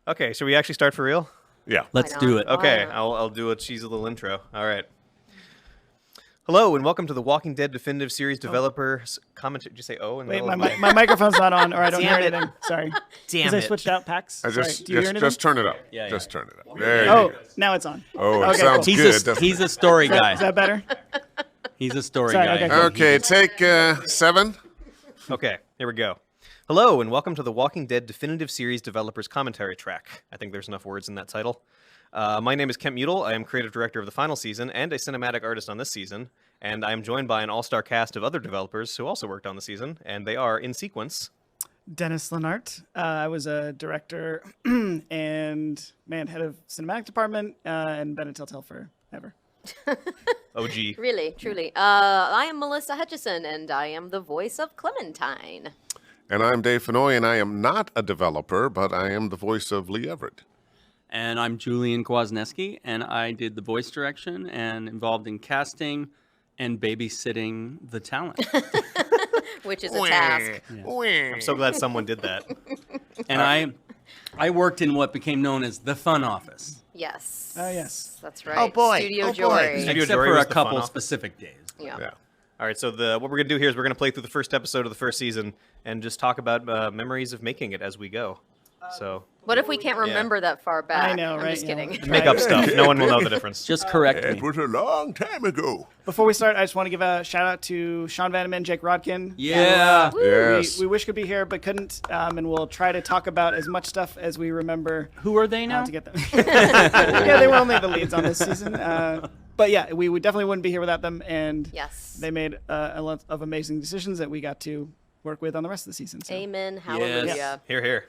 Okay, should we actually start for real? Yeah. Let's do it. Okay, I'll do a cheesy little intro. All right. Hello and welcome to the Walking Dead Definitive Series developers commentary. Did you say oh? Wait, my microphone's not on, or I don't hear Damn it. anything. Sorry. Damn Because I it. switched out packs. I just, Sorry. Do you hear anything? just turn it up. Yeah, Just yeah. turn it up. There you Oh, go. now it's on. Oh, it Okay, sounds cool. good. doesn't He's it? a story guy. Is that better? He's a story Sorry, guy. okay, cool. Okay, take 7. Okay, here we go. Hello and welcome to the Walking Dead Definitive Series developers commentary track. I think there's enough words in that title. My name is Kent Mudle. I am creative director of the final season and a cinematic artist on this season. And I am joined by an all-star cast of other developers who also worked on the season, and they are, in sequence, Dennis Lenart. I was a director and, head of cinematic department and been at Telltale forever. OG. Really, truly. I am Melissa Hutchinson, and I am the voice of Clementine. And I'm Dave Fennoy, and I am not a developer, but I am the voice of Lee Everett. And I'm Julian Kwasneski, and I did the voice direction and involved in casting and babysitting the talent. Which is a task. I'm so glad someone did that. And I worked in what became known as the fun office. Yes. Oh, yes. That's right. Oh, boy. Studio Oh, boy. Joy. Studio Except Jory for was a the fun couple office. specific days. Yeah. Yeah. All right, so what we're going to do here is we're going to play through the first episode of the first season and just talk about memories of making it as we go. So What if we can't remember that far back? I know, I'm right? just kidding. make up stuff. No one will know the difference. Just correct It me. was a long time ago. Before we start, I just want to give a shout out to Sean Vanneman, Jake Rodkin. Yeah. Yes. We wish could be here, but couldn't. And we'll try to talk about as much stuff as we remember Who are they now? to get them. Yeah, they were only the leads on this season. But yeah, we definitely wouldn't be here without them. And Yes. they made a lot of amazing decisions that we got to work with on the rest of the season. So. Amen. Hallelujah. Here, here.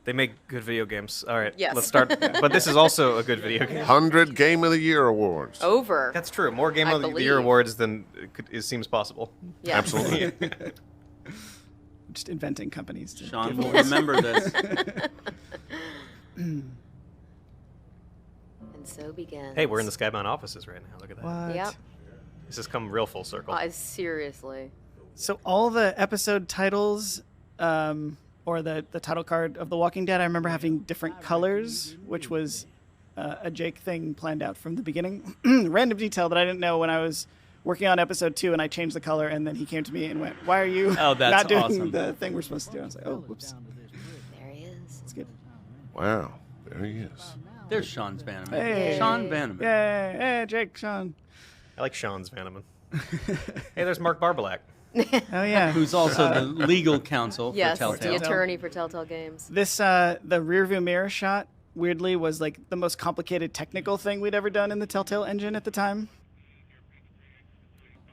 They make good video games. All right, Yes. let's start. But this is also a good video game. 100 Game of the Year awards. Over. That's true. More Game I of the Year believe. awards than it seems possible. Yeah. Absolutely. Just inventing companies. To Sean give will awards. remember this. And so begins. Hey, we're in the Skybound offices right now. Look at that. What? Yep. This has come real full circle. Seriously. So all the episode titles, or the title card of The Walking Dead, I remember having different colors, which was a Jake thing planned out from the beginning. Random detail that I didn't know when I was working on episode 2, and I changed the color, and then he came to me and went, "Why are you Oh, that's not doing awesome. the thing we're supposed to do?" I was like, "Oh, whoops, There he is. that's good." Wow. There he is. There's Sean Vanneman. Hey. Sean Vanneman. Yay! Hey, Jake, Sean. I like Sean's Vanneman. Hey, there's Mark Barbalak. Oh yeah. Who's also the legal counsel Yes, for the Telltale. attorney for Telltale Games. This the rearview mirror shot weirdly was like the most complicated technical thing we'd ever done in the Telltale engine at the time.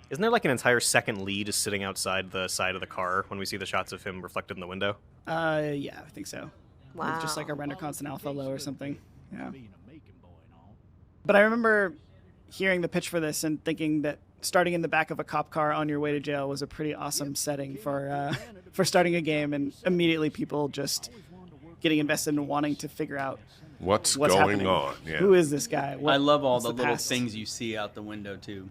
Isn't there like an entire second lead just sitting outside the side of the car when we see the shots of him reflected in the window? Yeah, I think so. Wow. With just like a render constant alpha low or something. Yeah. But I remember hearing the pitch for this and thinking that starting in the back of a cop car on your way to jail was a pretty awesome setting for starting a game, and immediately people just getting invested in wanting to figure out What's what's going happening. on? Yeah. Who is this guy? I love all what's the little past? things you see out the window, too.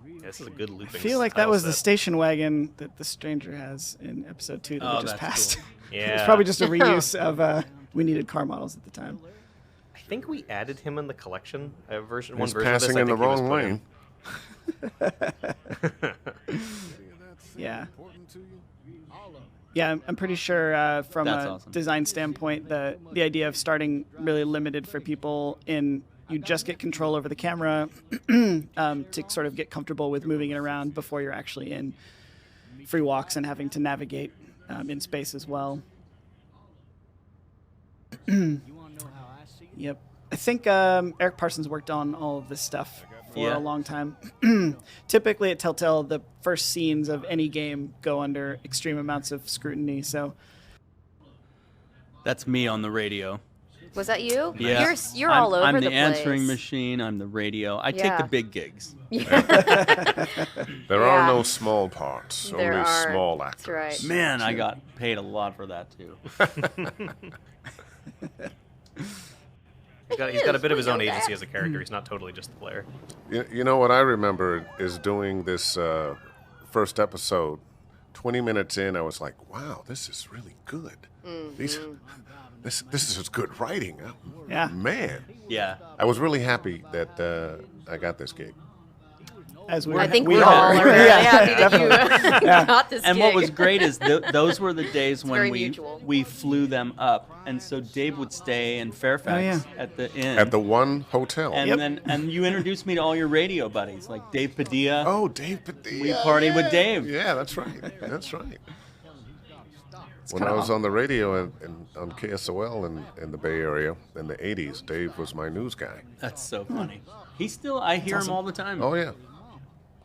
Yeah, this is a good looping. I feel like that title was the set. station wagon that the stranger has in episode 2 that Oh, we just that's passed. cool. Yeah. It's probably just a reuse of we needed car models at the time. I think we added him in the collection version. He's One version of this, passing I in the think he was wrong put lane. Yeah. Yeah, I'm pretty sure from That's a awesome. design standpoint, the idea of starting really limited for people in you just get control over the camera to sort of get comfortable with moving it around before you're actually in free walks and having to navigate in space as well. Yep. I think Eric Parsons worked on all of this stuff for Yeah. a long time. Typically at Telltale, the first scenes of any game go under extreme amounts of scrutiny. So That's me on the radio. Was that you? Yeah. You're all over I'm the the place. answering machine. I'm the radio. I take Yeah. the big gigs. There are Yeah. no small parts, There only aren't. small actors. That's right. Man, I got paid a lot for that, too. He's got a bit of his own We know agency that. as a character. He's not totally just the player. You know what I remember is doing this first episode 20 minutes in, I was like, wow, this is really good. This is good writing. Yeah. Man. Yeah. I was really happy that I got this gig. As I think we we're all really happy that you got this And what gig. was great is those were the days when very we mutual. we flew them up, and so Dave would stay in Fairfax at the inn. At the one hotel. and you introduced me to all your radio buddies, like Dave Padilla. Oh, Dave Padilla. We partied with Dave. Yeah, that's right. That's right. When kinda I was on the radio on KSOL in the Bay Area in the 80s, Dave was my news guy. That's so funny. I hear him all the time. Oh, yeah.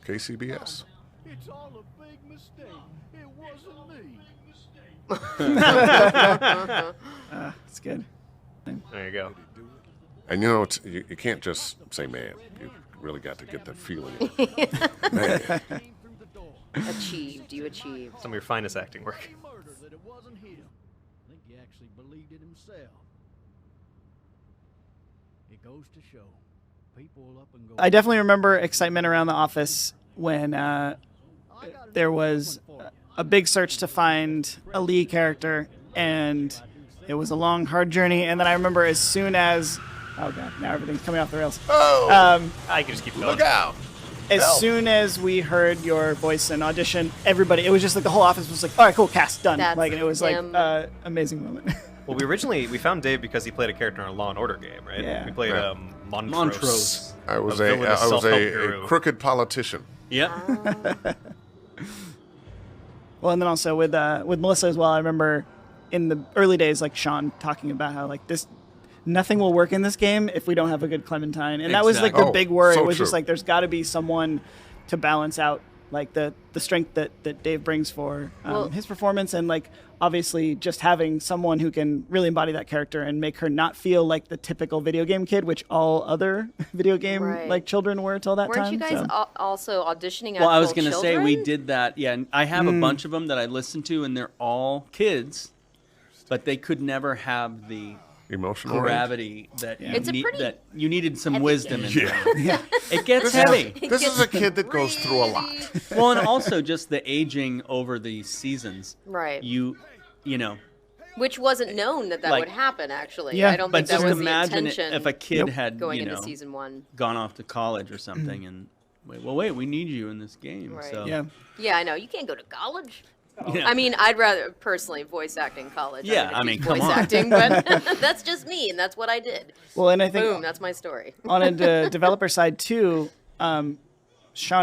KCBS. It's all a big mistake. It wasn't me. It's good. There you go. And you know, you can't just say man. You really got to get that feeling. Man. Achieved. You achieved. Some of your finest acting work. Murder that it wasn't him. I think he actually believed it himself. It goes to show. People will up and go. I definitely remember excitement around the office when there was a big search to find a Lee character, and it was a long, hard journey. And then I remember as soon as, oh god, now everything's coming off the rails. Oh, I can just keep going. look out. As soon as we heard your voice in audition, everybody, it was just like the whole office was like, all right, cool, cast, done. That's Like, and it was like him. amazing moment. Well, we found Dave because he played a character in a Law and Order game, right? Yeah. We played Yeah. Montrose. Montrose. I was A villainous a self-help guru. crooked politician. Yep. Well, and then also with Melissa as well, I remember in the early days, like Sean talking about how like nothing will work in this game if we don't have a good Clementine, and that was like the Exactly. big worry. So It was just true. like there's got to be someone to balance out like the strength that Dave brings for Well- his performance, and like obviously just having someone who can really embody that character and make her not feel like the typical video game kid, which all other video game Right. like children were till that Weren't time. you guys so. also auditioning Well, I was going to say we did that. Yeah, and I have a bunch of them that I listen to, and they're all kids, but they could never have the Emotional range. gravity that It's a pretty that you needed some heavy wisdom in game. there. It gets heavy. This is a kid that goes through a lot. Well, and also just the aging over the seasons. Right. You know, Which wasn't known that Like- would happen, actually. Yeah. I don't but think that just was the imagine intention if a kid had going you into know season one. gone off to college or something, and wait, we need you in this game. Right. So Yeah. Yeah, I know. You can't go to college. Yeah. I mean, I'd rather personally voice acting college. Yeah, I I mean, mean, it's come voice on. acting, but that's just me, and that's what I did. Well, and I think Boom, that's my story. on a developer side too, Sean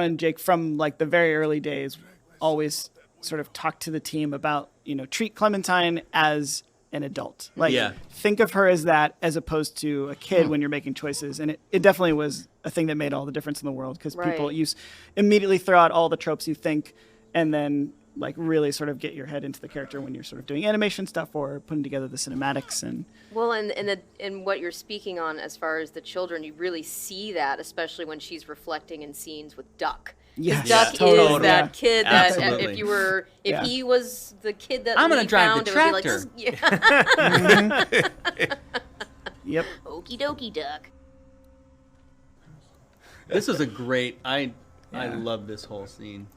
and Jake from like the very early days always sort of talked to the team about, treat Clementine as an adult. Like Yeah. think of her as that as opposed to a kid when you're making choices. And it definitely was a thing that made all the difference in the world because people Right. immediately throw out all the tropes you think and then like really sort of get your head into the character when you're sort of doing animation stuff or putting together the cinematics and Well, and what you're speaking on as far as the children, you really see that, especially when she's reflecting in scenes with Duck. 'Cause Yes. Duck Totally. is that Yeah. kid that Absolutely. if Yeah. he was the kid that I'm gonna Lee drive the found, it would be like, tractor. yeah. yep. Okie dokie, Duck. this was a great. I Yeah. love this whole scene.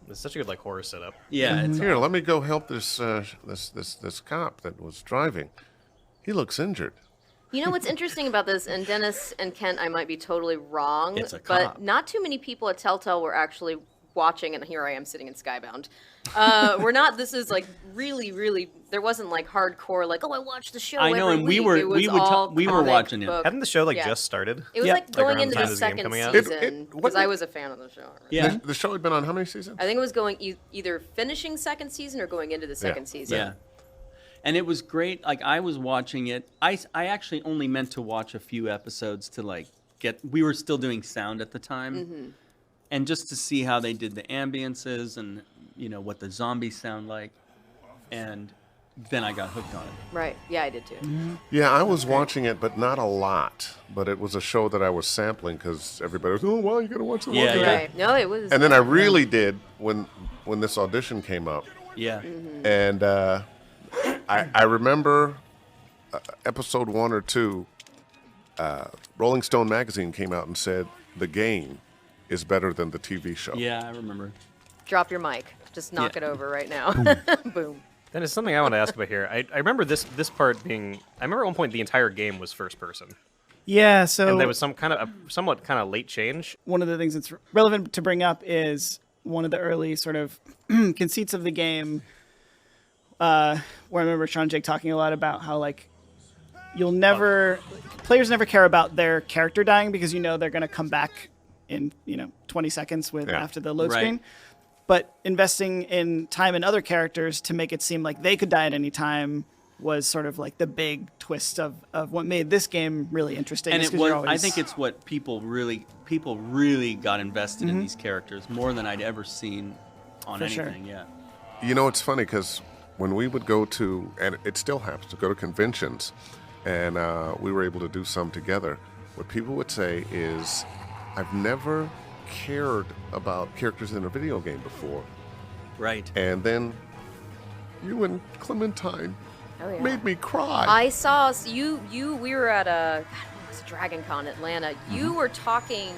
It's such a good horror setup. Yeah, it's Here, let me go help this cop that was driving. He looks injured. You know what's interesting about this, and Dennis and Kent, I might be totally wrong, It's a cop. but not too many people at Telltale were actually watching, and here I am sitting in Skybound. We're not, this is really, there wasn't hardcore, I watched the show I know, every and we week. were- It was we would all we were comic watching it. book. Hadn't the show Yeah. just started? It was Yeah. going around into the time the this game second coming out? season, because wasn't I it- was a fan of the show. yeah, The show had been on how many seasons? I think it was going either finishing second season or going into the second season. yeah. And it was great. I was watching it. I actually only meant to watch a few episodes to get. We were still doing sound at the time, Mm-hmm. and just to see how they did the ambiances and what the zombies sound like, and then I got hooked on it. Right. Yeah, I did too. Yeah, I was watching it, but not a lot. But it was a show that I was sampling because everybody was, oh, well, you got to watch the Yeah, Walking yeah. Dead." Right. No, it was. And then I really did when this audition came up. Yeah, Mm-hmm. And I remember episode 1 or 2, Rolling Stone magazine came out and said the game is better than the TV show. yeah, I remember. Drop your mic. Just knock it over right now. Boom. Then it's something I want to ask about here. I remember this part being. I remember at one point the entire game was first person, Yeah, so and there was some kind of somewhat kind of late change. one of the things that's relevant to bring up is one of the early sort of conceits of the game, where I remember Sean and Jake talking a lot about how like players never care about their character dying because they're going to come back in 20 seconds after the load Right. screen. But investing in time in other characters to make it seem like they could die at any time was sort of like the big twist of what made this game really interesting. And is it 'cause was. you're I always- think it's what people really got invested in these characters more than I'd ever seen on For sure. anything. Yeah. It's funny because when we would go to, and it still happens, to go to conventions, and we were able to do some together, what people would say is, I've never cared about characters in a video game before. Right. And then you and Clementine Oh, yeah. made me cry. I saw you. We were at it was Dragon Con Atlanta. You were talking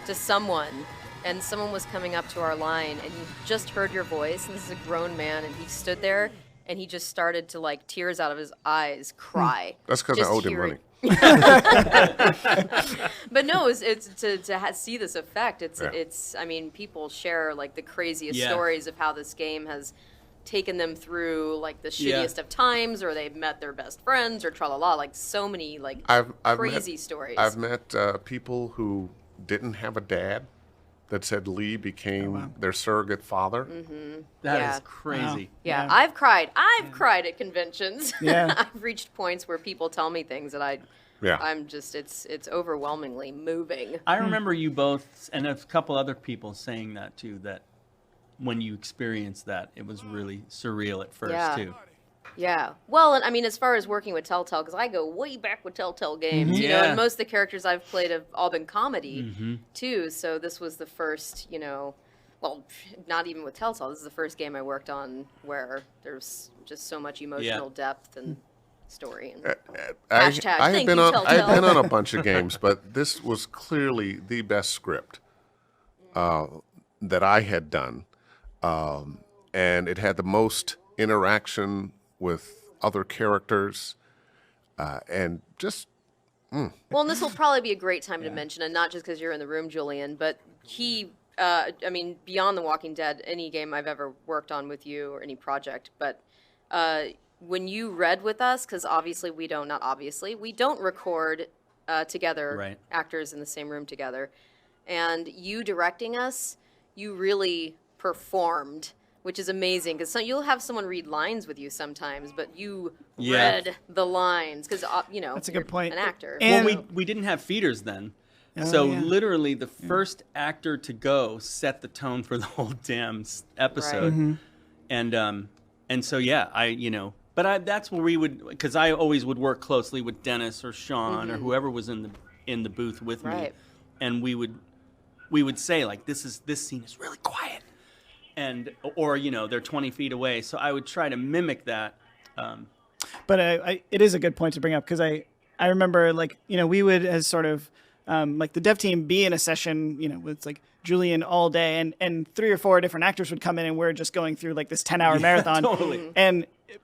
to someone, and someone was coming up to our line, and you just heard your voice. And this is a grown man, and he stood there, and he just started to like tears out of his eyes, cry. That's because I Just owed him hearing- money. But no, it's to see this effect. It's Yeah. it's. I mean, people share like the craziest Yeah. stories of how this game has taken them through like the Yeah. shittiest of times, or they've met their best friends, or tra la la. Like so many like I've crazy met, stories. I've met people who didn't have a dad that said Lee became their surrogate father. That is Yeah. crazy. Yeah, Yeah. I've cried. I've cried at conventions. Yeah. I've reached points where people tell me things that Yeah. I'm just it's overwhelmingly moving. I remember you both and a couple other people saying that too. That when you experienced that, it was really surreal at first Yeah. too. Yeah. Well, and I mean, as far as working with Telltale, because I go way back with Telltale games, Yeah. and most of the characters I've played have all been comedy, too. So this was the first, well, not even with Telltale. This is the first game I worked on where there's just so much emotional depth and story. And Hashtag, I thank had been you, on Telltale. on a bunch of games, but this was clearly the best script that I had done, and it had the most interaction with other characters, and just Well, and this will probably be a great time to mention, and not just because you're in the room, Julian, but he, I mean, beyond The Walking Dead, any game I've ever worked on with you or any project, but when you read with us, because obviously we don't record together, Right. actors in the same room together, and you directing us, you really performed, which is amazing, because you'll have someone read lines with you sometimes, but you Yeah. read the lines, because, That's a good you're point. an actor. And- Well, we didn't have feeders then. Oh, So yeah. literally the first actor to go set the tone for the whole damn episode. And so yeah, that's where we would, because I always would work closely with Dennis or Sean or whoever was in the booth with me, Right. and we would say like this scene is really quiet, or they're 20 feet away, so I would try to mimic that. But it is a good point to bring up because I remember we would as sort of like the dev team be in a session with like Julian all day and 3 or 4 different actors would come in and we're just going through like this 10-hour marathon. Totally.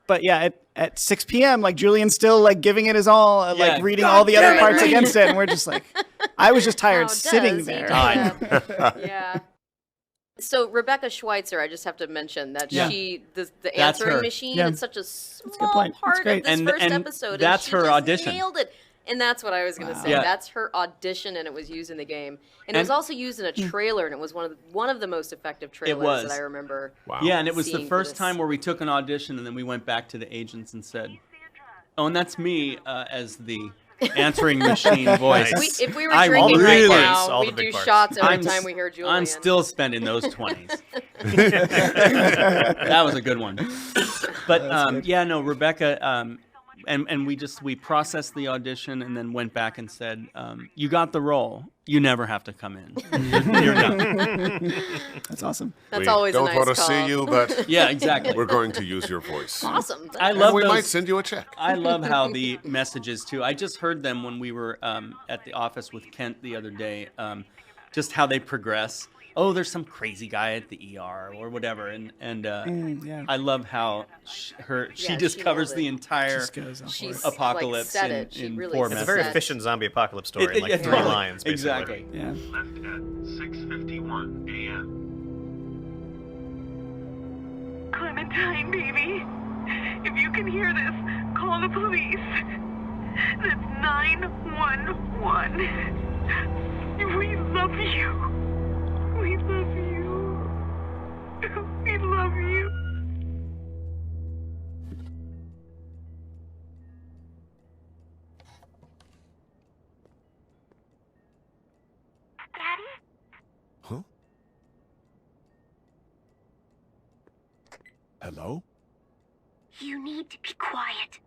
But yeah, at 6 p.m. like Julian's still like giving it his all, Yeah. like reading all the other damn it, parts right. against it, and we're just like, I was just How tired does sitting he there. do that? Yeah. So Rebecca Schweitzer, I just have to mention that Yeah. the That's answering her. machine Yeah. is such a good small point. That's part great. of this And- first and episode. that's she her just audition. Nailed it. And that's what I was going to say. Yeah. That's her audition, and it was used in the game. And it was And- also used in a trailer, and it was one of the most effective trailers was. that I remember. wow. Yeah, and it was the Seeing for first this. time where we took an audition and then we went back to the agents and said, "Oh, and that's me as the answering machine voice." If we were I drinking really- right now, all the we'd big do parts. shots every I'm time s- we hear Julian. I'm still spending those 20s. That was a good one. But Rebecca, and we processed the audition and then went back and said, "You got the role. You never have to come in. You're done." That's awesome. That's We always don't a nice want to call. see you, but Yeah, exactly. we're going to use your voice. Awesome. I And love we those. might send you a check. I love how the messages too. I just heard them when we were at the office with Kent the other day. Just how they progress. oh, there's some crazy guy at the ER or whatever, and yeah. I love how she she just covers nailed the it. entire Just goes on for She's it. apocalypse like, said in, it. She in really four said It's a minutes. very efficient zombie apocalypse story in like 3 totally. lines, basically. Exactly. Yeah. Left at 6:51 a.m. Clementine, baby. If you can hear this, call the police. That's 911. We love you. We love you. We love you. Daddy? Huh? Hello? You need to be quiet.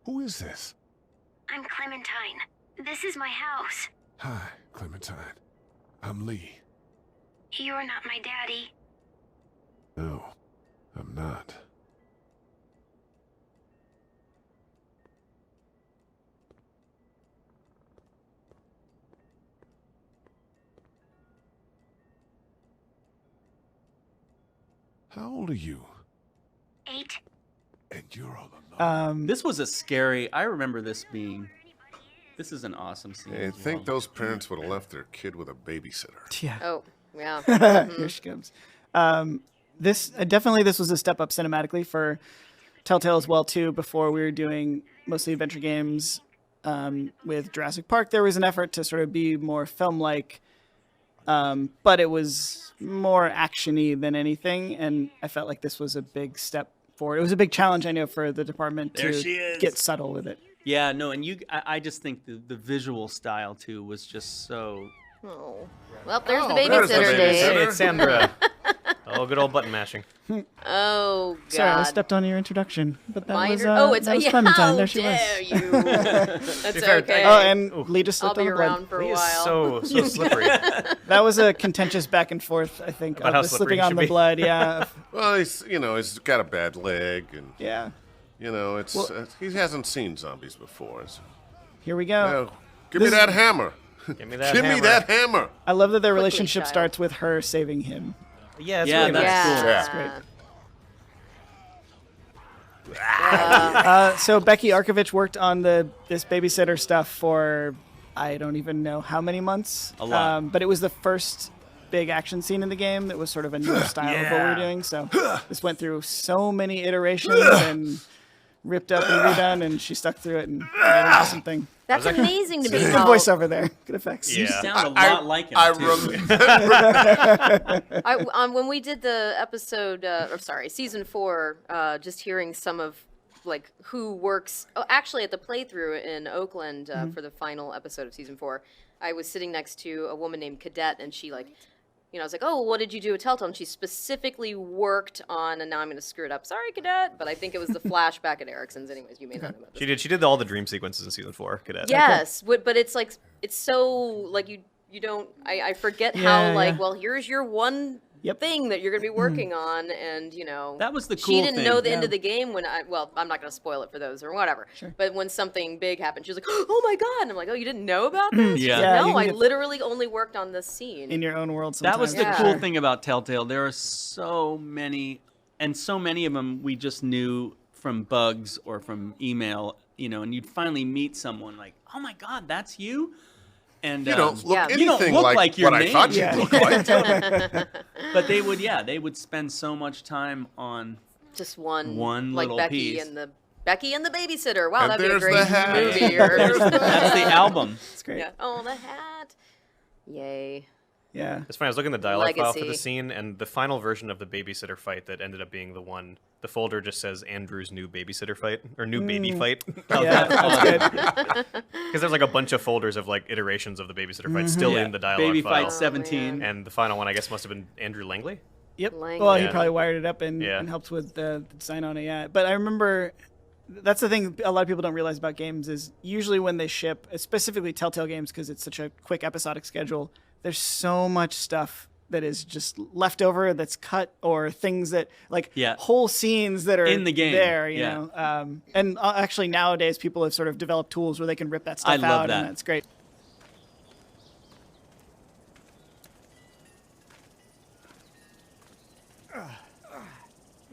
Who is this? I'm Clementine. This is my house. Hi, Clementine. I'm Lee. You're not my daddy. No, I'm not. How old are you? 8. And you're all alone. This was a scary. I remember this being. This is an awesome scene. I as think well. those parents would have left their kid with a babysitter. Yeah. Oh, yeah. Here she comes. This was a step up cinematically for Telltale as well too. Before we were doing mostly adventure games with Jurassic Park, there was an effort to sort of be more film-like, but it was more action-y than anything, and I felt like this was a big step forward. It was a big challenge, I know, for the department There to she is. get subtle with it. Yeah, no, and I just think the visual style too was just so. Oh. Well, there's the there's the babysitter, babysitter. Dave. Hey, it's Sandra. Oh, good old button mashing. Oh, God. Sorry, I stepped on your introduction, but that was Minor- that was yeah, Clementine. how There she dare was. you. That's fair, okay. Oh, and Lee just I'll slipped on be the blood. around for a He is while. so slippery. That was a contentious back and forth, I think, About of how the slippery slipping he on should the be. blood. Yeah, Well, he's got a bad leg, and yeah. it's he hasn't seen zombies before. Here we go. No, give me that hammer. Give me that Give hammer. me that hammer. I love that their relationship child. starts with her saving him. Yeah, it's Yeah, really nice. that's cool. That's great. Yeah. So Becky Arkovich worked on this babysitter stuff for I don't even know how many months. A lot. But it was the first big action scene in the game that was sort of a new style of what we were doing. So this went through so many iterations and ripped up and redone, and she stuck through it and made an awesome thing. That's amazing to me. Good how- voice over there. Good effects. You Yeah. sound a lot like him I too. remember. when we did the episode, season 4, just hearing some of like who works. Oh, actually, at the playthrough in Oakland for the final episode of season 4, I was sitting next to a woman named Cadet, and she I was like, oh, what did you do at Telltale? And she specifically worked on, and now I'm going to screw it up. Sorry, Cadet, but I think it was the flashback at Erickson's. Anyways, you may not know about this. She did all the dream sequences in season 4, Cadet. Yes, but it's like it's so like you don't. I forget Yeah, how like yeah. well here's your one Yep. thing that you're going to be working on, and That was the she cool didn't thing. know the end Yeah. of the game when I'm not going to spoil it for those or whatever. Sure. But when something big happened, she was like, oh my god, and I'm like, oh, you didn't know about this? She's Yeah. like, Yeah, you no, can I get- literally only worked on this scene. In your own world sometimes. That was the Yeah. cool thing about Telltale. There are so many, and so many of them we just knew from bugs or from email, and you'd finally meet someone like, oh my God, that's you? And You don't look Yeah. anything You don't look like your what name. I thought you'd Yeah. look like. but they would spend so much time on Just one little like Becky piece. and the babysitter. Wow, And that'd be a there's great the hat. movie. Or, that's the album. It's great. yeah. Oh, the hat. Yay. Yeah. It's funny. I was looking at the dialogue file for the Legacy. scene, and the final version of the babysitter fight that ended up being the one. The folder just says Andrew's new babysitter fight or new baby fight. Yeah, that's good. Because there's like a bunch of folders of like iterations of the babysitter fight still in the dialogue Baby file. Fight 17. And the final one, I guess, must have been Andrew Langley. Yep. Language. Well, he Yeah. probably wired it up and Yeah. helped with the design on it. Yeah. But I remember that's the thing a lot of people don't realize about games is usually when they ship, specifically Telltale games, because it's such a quick episodic schedule. There's so much stuff that is just left over, that's cut, or things that like Yeah. whole scenes that are In the game. there, you Yeah. know. And actually nowadays people have sort of developed tools where they can rip that stuff I love out, that. and that's great.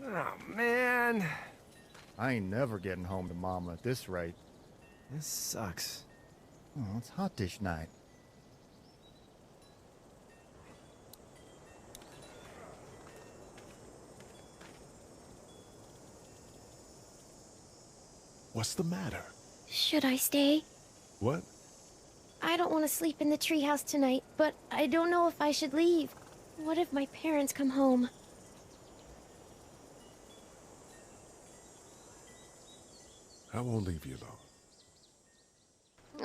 Oh, man. I ain't never getting home to Mama at this rate. This sucks. Oh, it's hot dish night. What's the matter? Should I stay? What? I don't want to sleep in the treehouse tonight, but I don't know if I should leave. What if my parents come home? I won't leave you alone.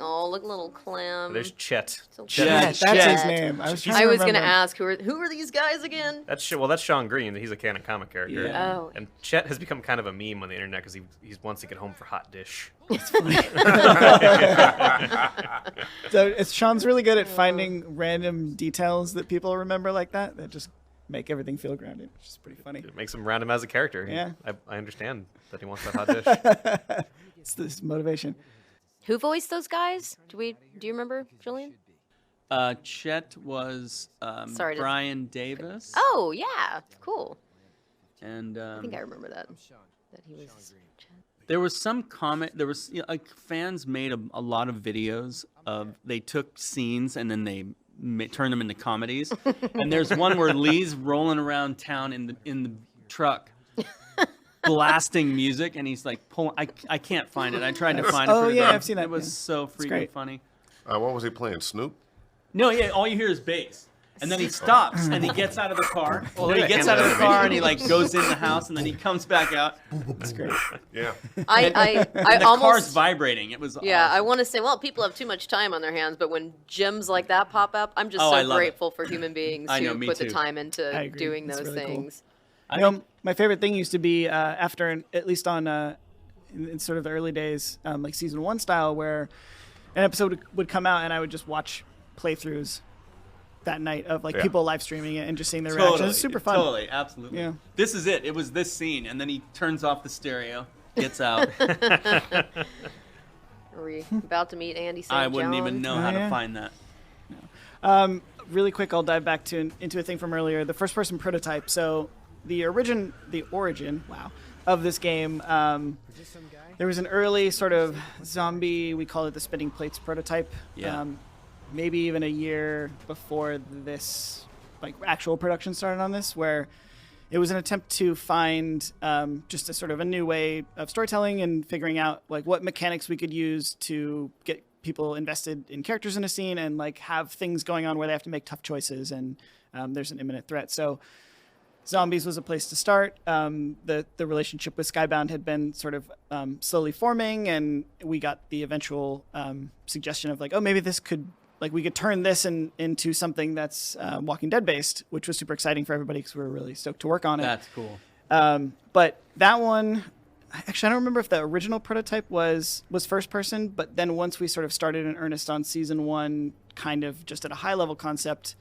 Oh, look, little Clem. There's Chet. So Chet. That's his name. I was trying I to was gonna remember. ask who are these guys again? That's Sean Green. He's a canon comic character. Yeah. Oh. And Chet has become kind of a meme on the internet because he wants to get home for hot dish. So Sean's really good at finding random details that people remember like that just make everything feel grounded, which is pretty funny. It makes him round him as a character. Yeah. I understand that he wants that hot dish. It's this motivation. Who voiced those guys? Do you remember, Julian? Chet was Sorry to- Brian Davis. Oh yeah, cool. And I think I remember that. That he was. there was some comment. There was like fans made a lot of videos of they took scenes and then they turned them into comedies. And there's one where Lee's rolling around town in the truck. Blasting music, and he's like pulling. I can't find it. I tried to find it. Oh, for the yeah, dog. I've seen that, It was yeah. so freaking great. funny. What was he playing? Snoop? No, yeah, all you hear is bass. And then he stops and he gets out of the car. Well, he yeah, gets out of the car and he like goes in the house and then he comes back out. That's great. Yeah. I And the almost. car's vibrating. It was Yeah, I awesome. want to say, well, people have too much time on their hands, but when gems like that pop up, I'm just Oh, I so love it. grateful for human beings I know, who me put the too. time I into agree. doing It's those really cool. things. You know, my favorite thing used to be after, at least on in sort of the early days, like season 1 style, where an episode would come out and I would just watch playthroughs that night of like Yeah. people live streaming it and just seeing their reactions. It's super fun. Totally, absolutely. Yeah. This is it. It was this scene, and then he turns off the stereo, gets out. Are we about to meet Andy St. I wouldn't John? even know Oh, how yeah. to find that. Really quick, I'll dive back into a thing from earlier, the first person prototype. So the origin of this game, there was an early sort of zombie, we call it the spinning plates prototype. Yeah. Maybe even a year before this like actual production started on this, where it was an attempt to find just a sort of a new way of storytelling and figuring out like what mechanics we could use to get people invested in characters in a scene and like have things going on where they have to make tough choices and there's an imminent threat. So zombies was a place to start. The relationship with Skybound had been sort of slowly forming, and we got the eventual suggestion of like, oh, maybe this could, like, we could turn this into something that's Walking Dead based, which was super exciting for everybody because we were really stoked to work on it. That's cool. But that one, actually, I don't remember if the original prototype was first person, but then once we sort of started in earnest on season 1, kind of just at a high level concept,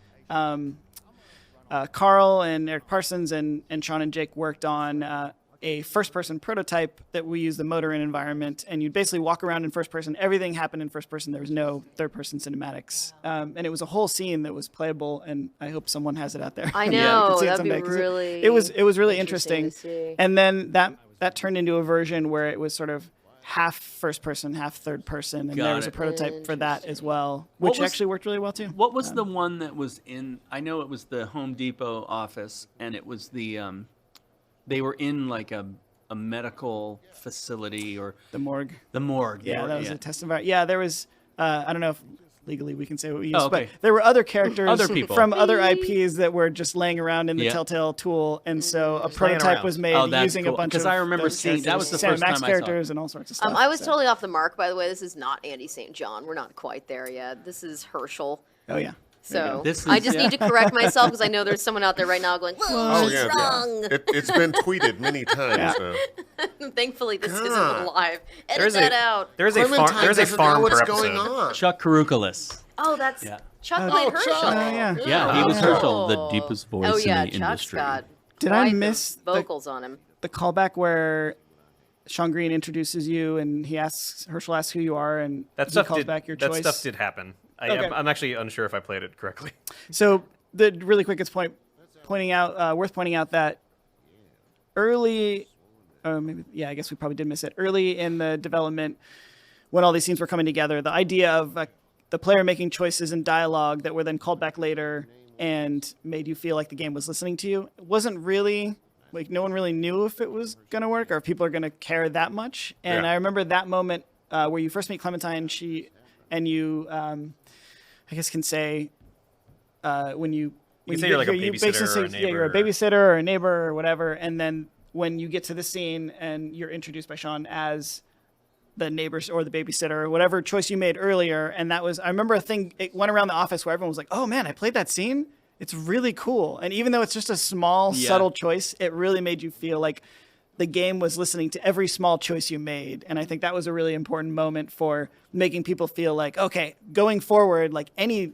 Carl and Eric Parsons and Sean and Jake worked on a first-person prototype that we use the motor in environment, and you'd basically walk around in first person. Everything happened in first person. There was no third-person cinematics, and it was a whole scene that was playable. And I hope someone has it out there. I You know, can see it that'd be someday, 'cause really It was really interesting interesting. to see. And then that turned into a version where it was sort of half first person, half third person, and Got there was it. a prototype for that as well, which actually worked really well too. What was the one that was in? I know it was the Home Depot office, and it was the. They were in like a medical facility or The morgue. the morgue. Yeah, that was a test environment. Yeah, there was. I don't know if legally we can say what we used, Oh, okay. but there were other characters Other people. from other IPs that were just laying around in the Yeah. Telltale tool, and so a Just laying prototype around. was made Oh, that's using cool. a bunch 'Cause of. I remember those seeing- that was the characters, first time I saw it. characters and all sorts of stuff. I was so- totally off the mark, by the way. This is not Andy St. John. We're not quite there yet. This is Herschel. Oh yeah. So This I is- just need to correct myself because I know there's someone out there right now going, "Whoa, she's wrong." It's been tweeted many times. Thankfully, this isn't God. live. Edit There's that a out. there's a farm Clementine per doesn't know episode. what's going on. Chuck Carucalis. Oh, that's Yeah. Chuck played Herschel. Oh, yeah. Yeah, he was Oh. Herschel, the deepest voice Oh yeah, in the Chuck's industry. got Did I quite the miss vocals on him? the callback where Sean Green introduces you and Herschel asks who you are and That he stuff calls did. back your That choice? stuff did happen. Okay. I'm actually unsure if I played it correctly. So the really quickest point, worth pointing out that early, I guess we probably did miss it. Early in the development, when all these scenes were coming together, the idea of the player making choices in dialogue that were then called back later and made you feel like the game was listening to you, it wasn't really, like, no one really knew if it was going to work or if people are going to care that much. And Yeah. I remember that moment where you first meet Clementine, you, I guess, can say, when you say you're like a basically babysitter or a say, yeah, you're a neighbor. babysitter or a neighbor or whatever, and then when you get to the scene and you're introduced by Sean as the neighbors or the babysitter or whatever choice you made earlier, and that was, I remember it went around the office where everyone was like, oh man, I played that scene, it's really cool. And even though it's just a small subtle choice, it really made you feel like the game was listening to every small choice you made. And I think that was a really important moment for making people feel like, okay, going forward, like any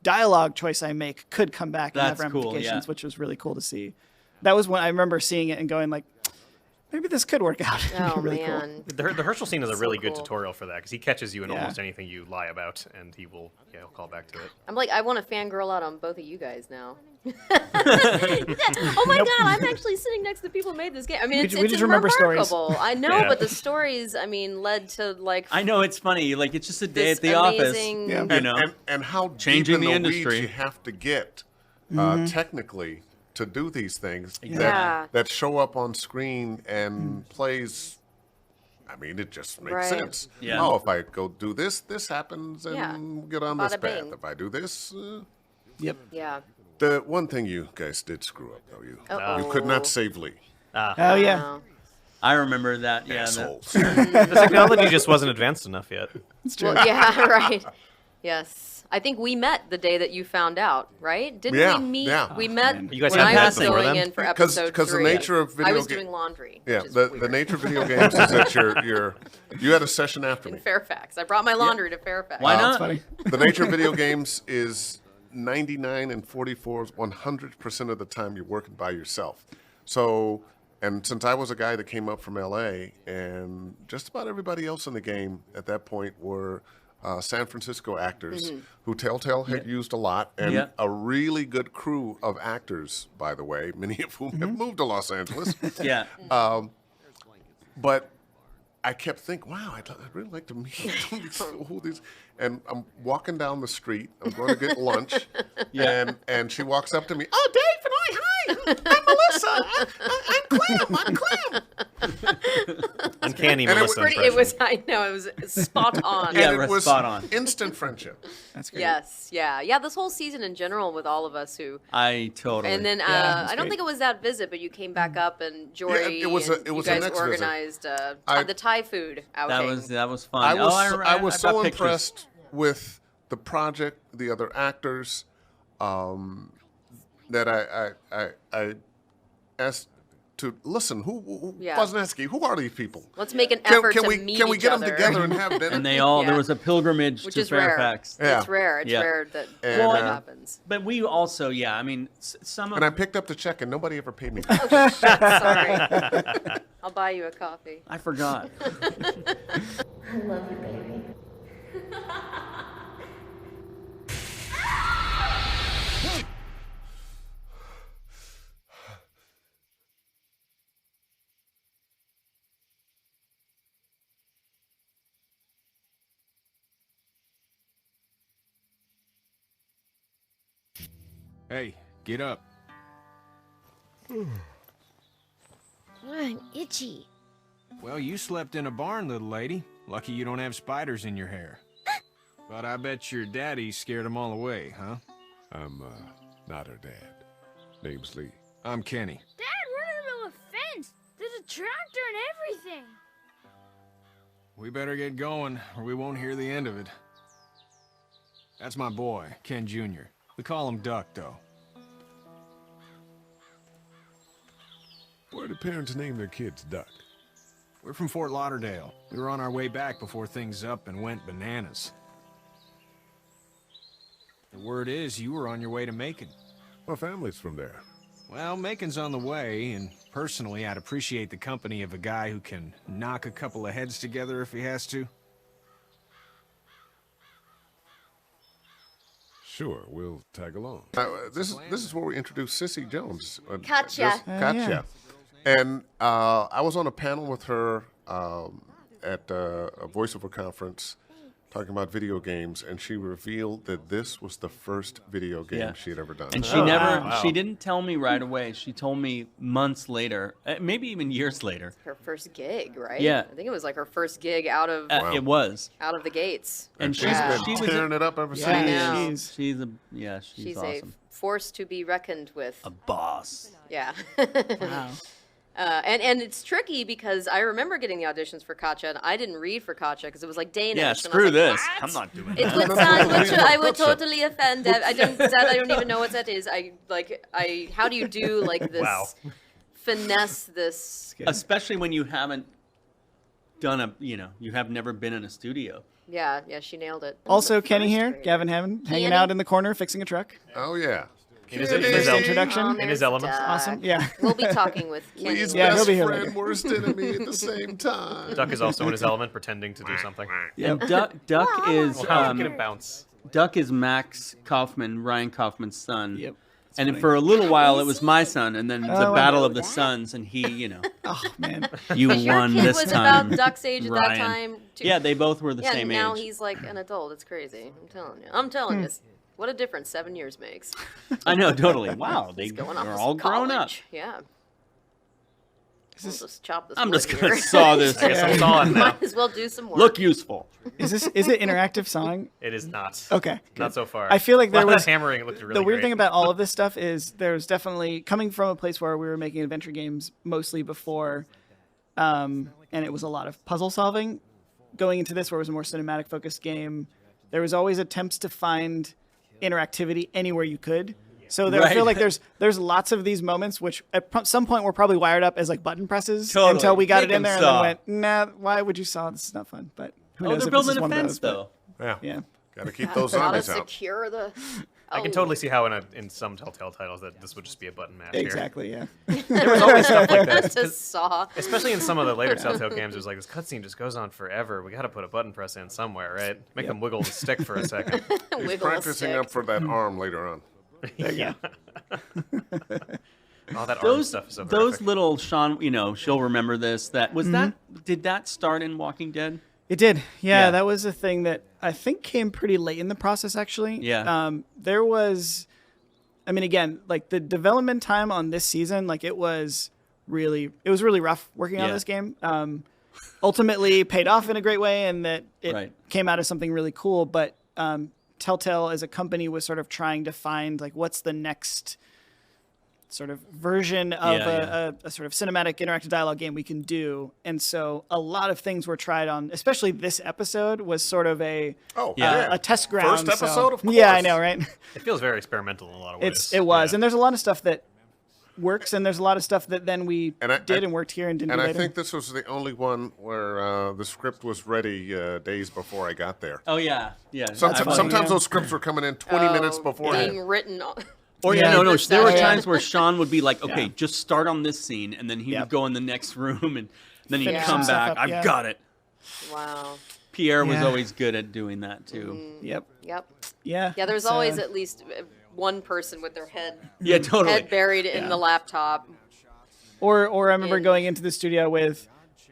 dialogue choice I make could come back and have That's cool, ramifications, yeah. which was really cool to see. That was when I remember seeing it and going like, maybe this could work out. It'd Oh be really cool. man. The Herschel scene is a So really good cool. tutorial for that because he catches you in Yeah. almost anything you lie about, and he'll call back to it. I'm like, I want to fangirl out on both of you guys now. Oh my god, I'm actually sitting next to the people who made this game. I mean, We it's just remember stories. remarkable. I know, Yeah. but the stories, I mean, led to like I know it's funny. Like it's just a day this at the office. amazing. Yeah. You know, And how Changing deep the in the industry. weeds you have to get technically to do these things Yeah. that show up on screen and plays. I mean, it just makes Right. sense. Yeah. Oh, if I go do this, this happens, and Yeah. get on this Bada path. bing. If I do this, Yep. Yeah. the one thing you guys did screw up though, you could not save Lee. Oh yeah. Wow. I remember that. Yeah, that, Assholes. The technology just wasn't advanced enough yet. It's true. Well, yeah, right. Yes. I think we met the day that you found out, right? Didn't Yeah, we meet? yeah. We met You guys when had I that was before going then? in for 'Cause- episode 'cause the 3. nature of I video was ga- doing laundry. Yeah, which is the weird. nature of video games is that you had a session after in me. Fairfax. I brought my laundry to Fairfax. Why That's not? funny. The nature of video games is 99 and 44, 100% of the time you're working by yourself. So, and since I was a guy that came up from LA, and just about everybody else in the game at that point were San Francisco actors who Telltale had used a lot, and Yeah. a really good crew of actors, by the way, many of whom have moved to Los Angeles. Yeah. But I kept thinking, wow, I'd really like to meet all these. And I'm walking down the street. I'm going to get lunch. And she walks up to me. Oh, Dave, and hi. I'm Melissa. I'm Clem. Uncanny And it Melissa was impression. I know, it was spot on. Yeah, And we're it was spot on. instant friendship. That's great. Yes, yeah. This whole season in general with all of us who, I totally. and then that's I don't great. think it was that visit, but you came back up and Jory, it was a- and it was you a guys next visit. organized I- the Thai food outing. that was fun. I was, oh, I was got so pictures. impressed with the project, the other actors, that I asked to listen. Who Yeah. Kwasneski? Who are these people? Let's make an effort to meet can we each get other. them together and have dinner? And they all Yeah. there was a pilgrimage Which to is rare. Fairfax. Yeah. It's rare. It's Yeah. rare that And, that uh, happens. But we also, yeah, I mean, some of And I picked up the check, and nobody ever paid me. Sorry. I'll buy you a coffee. I forgot. I love you, baby. Hey, get up. I'm itchy. Well, you slept in a barn, little lady. Lucky you don't have spiders in your hair. But I bet your daddy scared them all away, huh? I'm, not her dad. Name's Lee. I'm Kenny. Dad, we're in the middle of a fence. There's a tractor and everything. We better get going, or we won't hear the end of it. That's my boy, Ken Jr. We call him Duck, though. Why do parents name their kids Duck? We're from Fort Lauderdale. We were on our way back before things up and went bananas. word is you were on your way to Macon. My family's from there. Well, Macon's on the way, and personally, I'd appreciate the company of a guy who can knock a couple of heads together if he has to. Sure, we'll tag along. This is where we introduced Sissy Jones. Katya. Katya. And I was on a panel with her at a voiceover conference talking about video games, and she revealed that this was the first video game she had ever done. And she didn't tell me right away. She told me months later, maybe even years later. Her first gig, right? Yeah. I think it was like her first gig out of It was. out of the gates. And she's been tearing it up ever since. She's She's awesome. a force to be reckoned with. A boss. Yeah. Wow. And it's tricky because I remember getting the auditions for Katya, and I didn't read for Katya because it was like Danish. Yeah, and screw I was like, this. "What? I'm not doing It that. would sound, I would totally offend. I don't even know what that is. How do you do like this? Finesse this. Especially when you haven't done you have never been in a studio. Yeah, she nailed it. Also, Kenny here, Gavin Hammond, hanging out in the corner fixing a truck. Oh, yeah. In his introduction. In his elements. Awesome. Yeah. We'll be talking with Kenny. Lee's Yeah, he'll best be here friend, later. worst enemy at the same time. Duck is also in his element, pretending to do something. And Duck is Well, how can it bounce? Duck is Max Kaufman, Ryan Kaufman's son. Yep. And funny. for a little while, it was my son, and then the I battle know of the sons, and he, Oh man. you Your won kid this was time. about Duck's age at that Ryan. time. Too. Yeah, they both were the same age. now he's like an adult. It's crazy. I'm telling you. What a difference 7 years makes. I know, totally. Wow, He's going they're off all to grown up. college. Yeah. We'll just chop this I'm wood just gonna here. saw this. I guess I'm sawing now. Might as well do some work. Look useful. Is it interactive sawing? It is not. Okay. Not so far. I feel like A lot there of was that hammering. It looked really the weird great. thing about all of this stuff is there's definitely coming from a place where we were making adventure games mostly before, and it was a lot of puzzle solving. Going into this, where it was a more cinematic focused game, there was always attempts to find interactivity anywhere you could. So there, I feel like there's lots of these moments which at some point were probably wired up as like button presses Totally. until we got Make it in them there saw. and then went, nah, why would you saw? This is not fun. But who knows They're if building this is a one of fence, those, but- though. Yeah. Yeah. Got to keep those How to zombies out. secure the. I can totally see how in some Telltale titles that this would just be a button mash Exactly, yeah. here. There was always stuff like that. Just saw. Especially in some of the later Telltale games, there's like this cutscene just goes on forever. We got to put a button press in somewhere, right? Make them wiggle the stick for a second. He's Wiggle a practicing stick. up for that arm later on. Yeah. All that arm Those stuff is so those horrific. little Sean, she'll remember this. That was that. Did that start in Walking Dead? It did. Yeah, Yeah. that was a thing that I think came pretty late in the process, actually. Yeah. There was, I mean, again, like the development time on this season, like it was really rough working on Yeah. this game. Ultimately paid off in a great way, and that it Right. came out as something really cool. But Telltale as a company was sort of trying to find like what's the next sort of version of a sort of cinematic interactive dialogue game we can do. And so a lot of things were tried on, especially this episode was sort of a test ground. First episode, of course. Yeah, I know, right? It feels very experimental in a lot of ways. It was. Yeah. And there's a lot of stuff that works, and there's a lot of stuff that then we did and worked here and didn't And do I later. think this was the only one where the script was ready days before I got there. Oh yeah, yeah. Sometimes those scripts were coming in 20 minutes beforehand. Being written. Or Yeah. no. There were Yeah. times where Sean would be like, "Okay, just start on this scene," and then he would go in the next room, and then he'd Finish come some stuff back. up, I've yeah. got it. Wow. Pierre was Yeah. always good at doing that too. Yep. Yep. Yeah. Yeah, there's it's, always at least one person with their head Yeah, totally. head buried in the laptop. Or I remember in- going into the studio with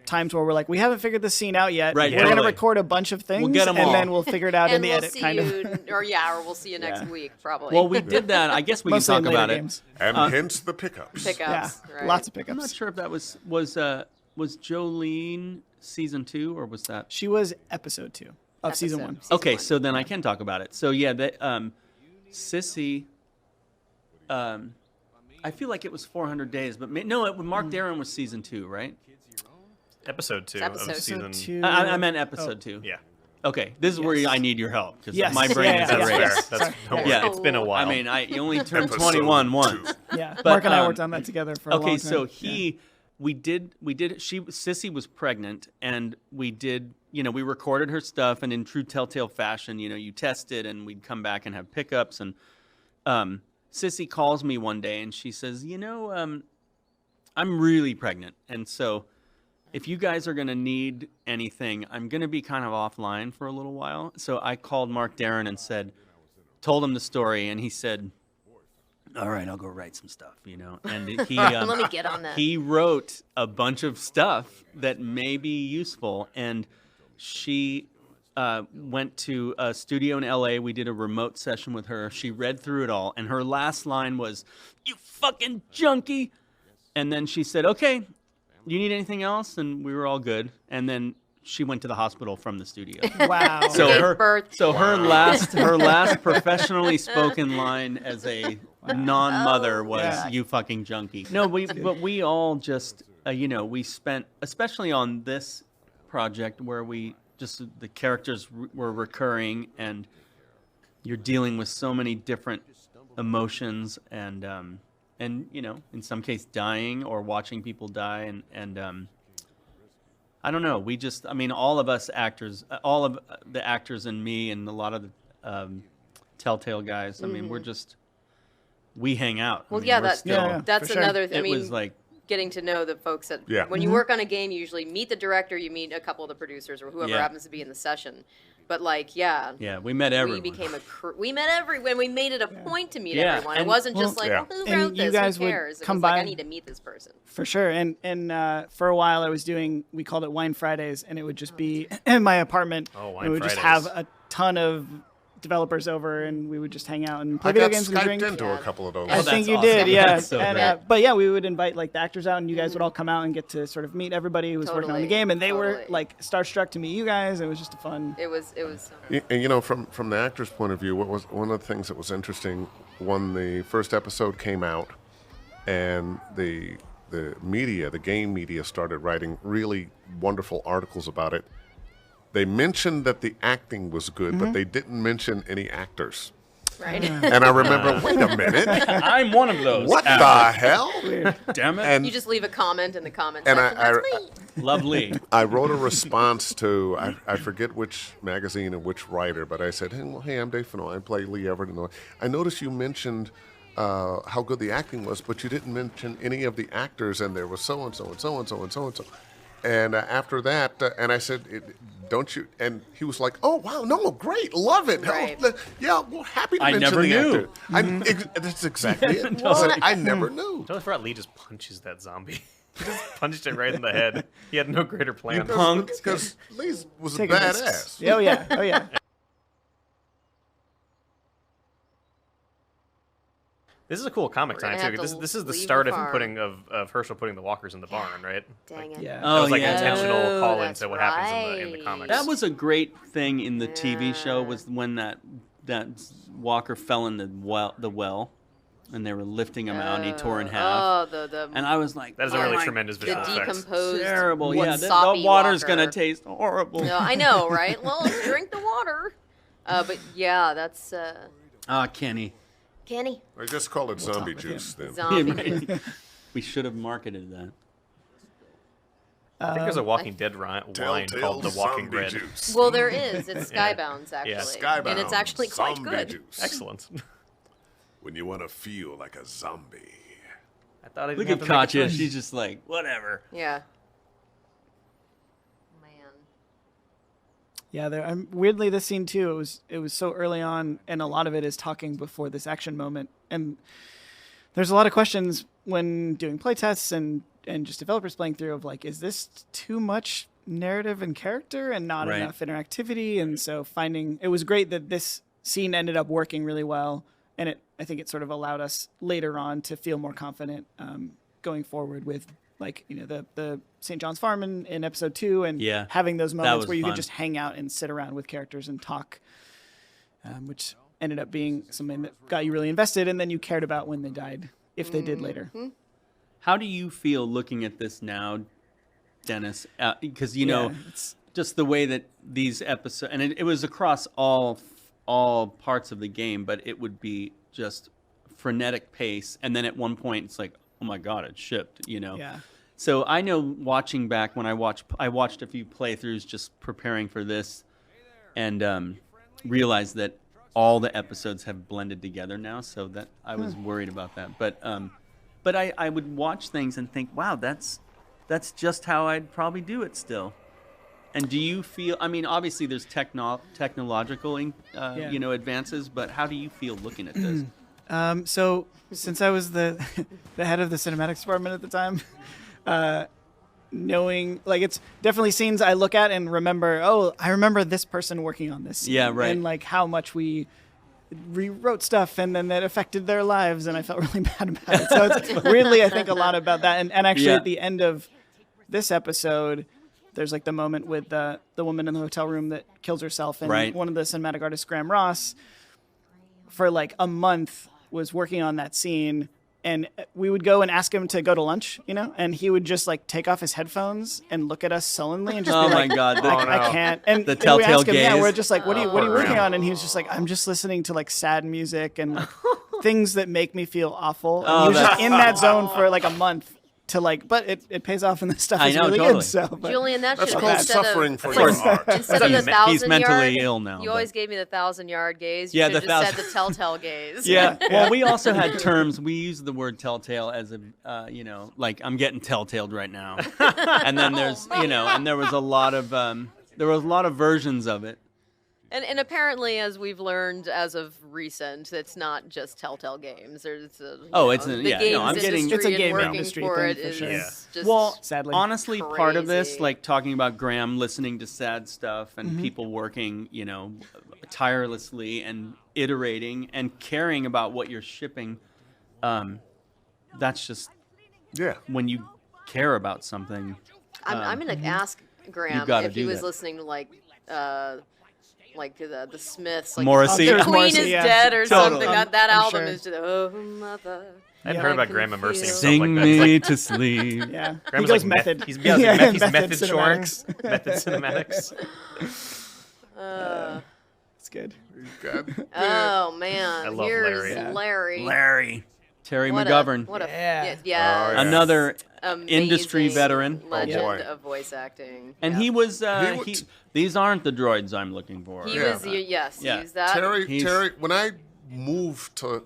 times where we're like, we haven't figured this scene out yet. Right, We're going to totally. record a bunch of things, get 'em and all. then we'll figure it out in And the we'll edit, see kind you, of. or we'll see you next week, probably. Well, we did that. I guess we can Mostly in talk later about games. And hence the pickups. Pickups. Yeah, right. lots of it. I'm pickups. not sure if that was Jolene season 2 or was that? She was episode 2 of season 1. Season Okay, 1. so then I can talk about it. So yeah, that Sissy. I feel like it was 400 days, but Mark Darren was season 2, right? Episode 2 It's episode of season. 2. I meant episode 2. Yeah. Okay, this is where I need your help because Yes. my brain Yeah, is yeah, That's yeah. erased. fair. That's, don't worry. Yeah. It's been a while. I mean, you only turned Episode 21 once. Yeah, But, Mark and I worked on that together for a long Okay, time. so we did. Sissy was pregnant, and we did we recorded her stuff, and in true Telltale fashion, you test it, and we'd come back and have pickups. And Sissy calls me one day, and she says, I'm really pregnant, and so if you guys are going to need anything, I'm going to be kind of offline for a little while. So I called Mark Darren and told him the story, and he said, all right, I'll go write some stuff, And he Let me get on that. He wrote a bunch of stuff that may be useful, and she went to a studio in LA. We did a remote session with her. She read through it all, and her last line was, "You fucking junkie." And then she said, "Okay, you need anything else?" And we were all good. And then she went to the hospital from the studio. Wow. Her last professionally spoken line as a non-mother was "You fucking junkie." No, but we all just we spent, especially on this project where the characters were recurring, and you're dealing with so many different emotions, and in some case dying or watching people die, and I don't know. All of us actors, all of the actors and me and a lot of the Telltale guys, we hang out. Well, that's another thing. It was like getting to know the folks that when you work on a game, you usually meet the director, you meet a couple of the producers or whoever happens to be in the session. But we met everyone. We met everyone. We made it a point to meet everyone. It wasn't just who wrote this? You guys who cares? Would come it was by I need to meet this person. For sure. And for a while we called it Wine Fridays, and it would just be in my apartment. Wine and we would Fridays. just have a ton of developers over, and we would just hang out and play video games and drink. I got Skyped into a couple of those. I think you did, yeah. But yeah, we would invite the actors out, and you guys would all come out and get to sort of meet everybody who was working on the game, and they were starstruck to meet you guys. It was just a fun. It was. And from the actor's point of view, what was one of the things that was interesting when the first episode came out, and the game media started writing really wonderful articles about it. They mentioned that the acting was good, but they didn't mention any actors. Right. And I remember, wait a minute. I'm one of those. What the hell? Damn it. And you just leave a comment in the comment and section. That's me. Lovely. I wrote a response to, I forget which magazine and which writer, but I said, hey, I'm Dave Fennoy. I play Lee Everett. I noticed you mentioned how good the acting was, but you didn't mention any of the actors, and there was so-and-so and so-and-so and so-and-so. And after that, and I said, don't you? And he was like, oh, wow, no, great, love it. Right. Well, happy to mention the actor. That's exactly it. I never knew. I totally forgot Lee just punches that zombie. He just punched it right in the head. He had no greater plan. Because Lee was a badass. Oh, yeah. This is a cool comic time too. This is the start of Herschel putting the walkers in the barn, right? Dang it. Yeah. That was like an intentional call into what happens in the comics. That was a great thing in the TV show, was when that walker fell in the well, and they were lifting him out, and he tore in half. And I was like, that is a really tremendous visual effect. Decomposed. Terrible. Yeah, the water's gonna taste horrible. No, I know, right? Well, drink the water. But yeah, that's. Kenny. Kenny. I just call it zombie juice then. Zombie. Right. We should have marketed that. I think there's a Walking Dead wine called The Walking Bread. Juice. Well, there is. It's Skybound's actually. Yeah. Skybound, and it's actually quite zombie good. Juice. Excellent. When you want to feel like a zombie. I thought I Look didn't at have to make a Katya. choice. She's just like, whatever. Yeah. Yeah, weirdly this scene too. It was so early on, and a lot of it is talking before this action moment. And there's a lot of questions when doing playtests and just developers playing through of like, is this too much narrative and character and not enough interactivity? And so it was great that this scene ended up working really well, and I think it sort of allowed us later on to feel more confident going forward with. Like, the St. John's Farm in episode 2 and having those moments where you could just hang out and sit around with characters and talk, which ended up being something that got you really invested, and then you cared about when they died, if they did later. How do you feel looking at this now, Dennis? Because, it's just the way that these episodes, and it was across all parts of the game, but it would be just frenetic pace, and then at one point it's like, oh my God, it shipped, Yeah. So I know watching back when I watched a few playthroughs just preparing for this, and realized that all the episodes have blended together now. So that I was worried about that, but I would watch things and think, wow, that's just how I'd probably do it still. And do you feel? I mean, obviously there's technological advances, but how do you feel looking at this? So since I was the head of the cinematics department at the time, knowing like it's definitely scenes I look at and remember. Oh, I remember this person working on this scene, Yeah, right. and like how much we rewrote stuff and then that affected their lives, and I felt really bad about it. So it's weirdly I think a lot about that. And actually at the end of this episode, there's like the moment with the woman in the hotel room that kills herself, and one of the cinematic artists, Graham Ross, for like a month was working on that scene, and we would go and ask him to go to lunch, and he would just like take off his headphones and look at us sullenly and just be like, my God, I can't. And the and telltale we ask him, gaze. yeah, we're just like, what are you working on? And he was just like, I'm just listening to like sad music and like, things that make me feel awful. And he was just in that zone for like a month. To like, but it pays off, and the stuff is really good. So, Julian, that That's should called instead suffering of, for your art. Instead of the 1,000 He's mentally yard, ill now. You always gave me the 1,000-yard gaze. Yeah, You should have just said the telltale gaze. Yeah. Well, we also had terms. We used the word telltale as a, like I'm getting telltaled right now. And then there's, and there was a lot of versions of it. And apparently, as we've learned as of recent, it's not just Telltale Games. There's I'm getting it's a game working industry for thing it for is sure. just Well, sadly, honestly, part of this, crazy. like talking about Graham listening to sad stuff and people working, tirelessly and iterating and caring about what you're shipping, that's just when you care about something. I'm gonna ask Graham gotta if he do was that. listening to like the Smiths, like Morrissey. The Queen Morrissey, is yeah. Dead or Totally. something. That I'm album sure. is just oh mother. I hadn't heard about Graham immersing himself Sing like that. me It's like, to sleep. Yeah, Graham's he goes like method. He's Method method cinematics. shorts, method cinematics. It's good. Oh man, I love here's Larry. Larry. Terry What McGovern. What a Yeah. yeah. Oh, yeah. Another Amazing industry veteran. legend boy. of voice acting. And Yeah. he was, He these aren't the droids I'm looking for. He Yeah. was yes, Yeah. he was that. Terry, when I moved to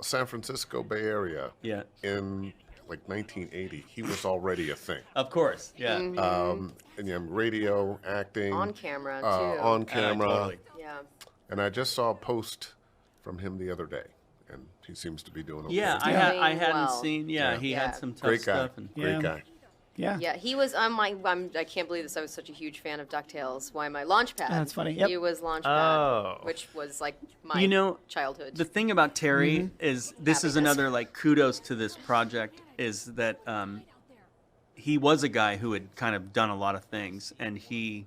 San Francisco Bay Area Yeah. in like 1980, he was already a thing. Of course. Yeah. And radio, acting, On camera too. on camera. Totally. Yeah. And I just saw a post from him the other day, and he seems to be doing okay. Yeah, Doing I hadn't well. seen. Yeah, he Yeah. had some tough Great guy. stuff. And Great Yeah. guy. Yeah. Yeah, he was. I can't believe this. I was such a huge fan of DuckTales. Why my Launchpad? Oh, that's funny. Yep. He was Launchpad, Oh. which was like my childhood. The thing about Terry is this is Happiness. another like kudos to this project is that he was a guy who had kind of done a lot of things, and he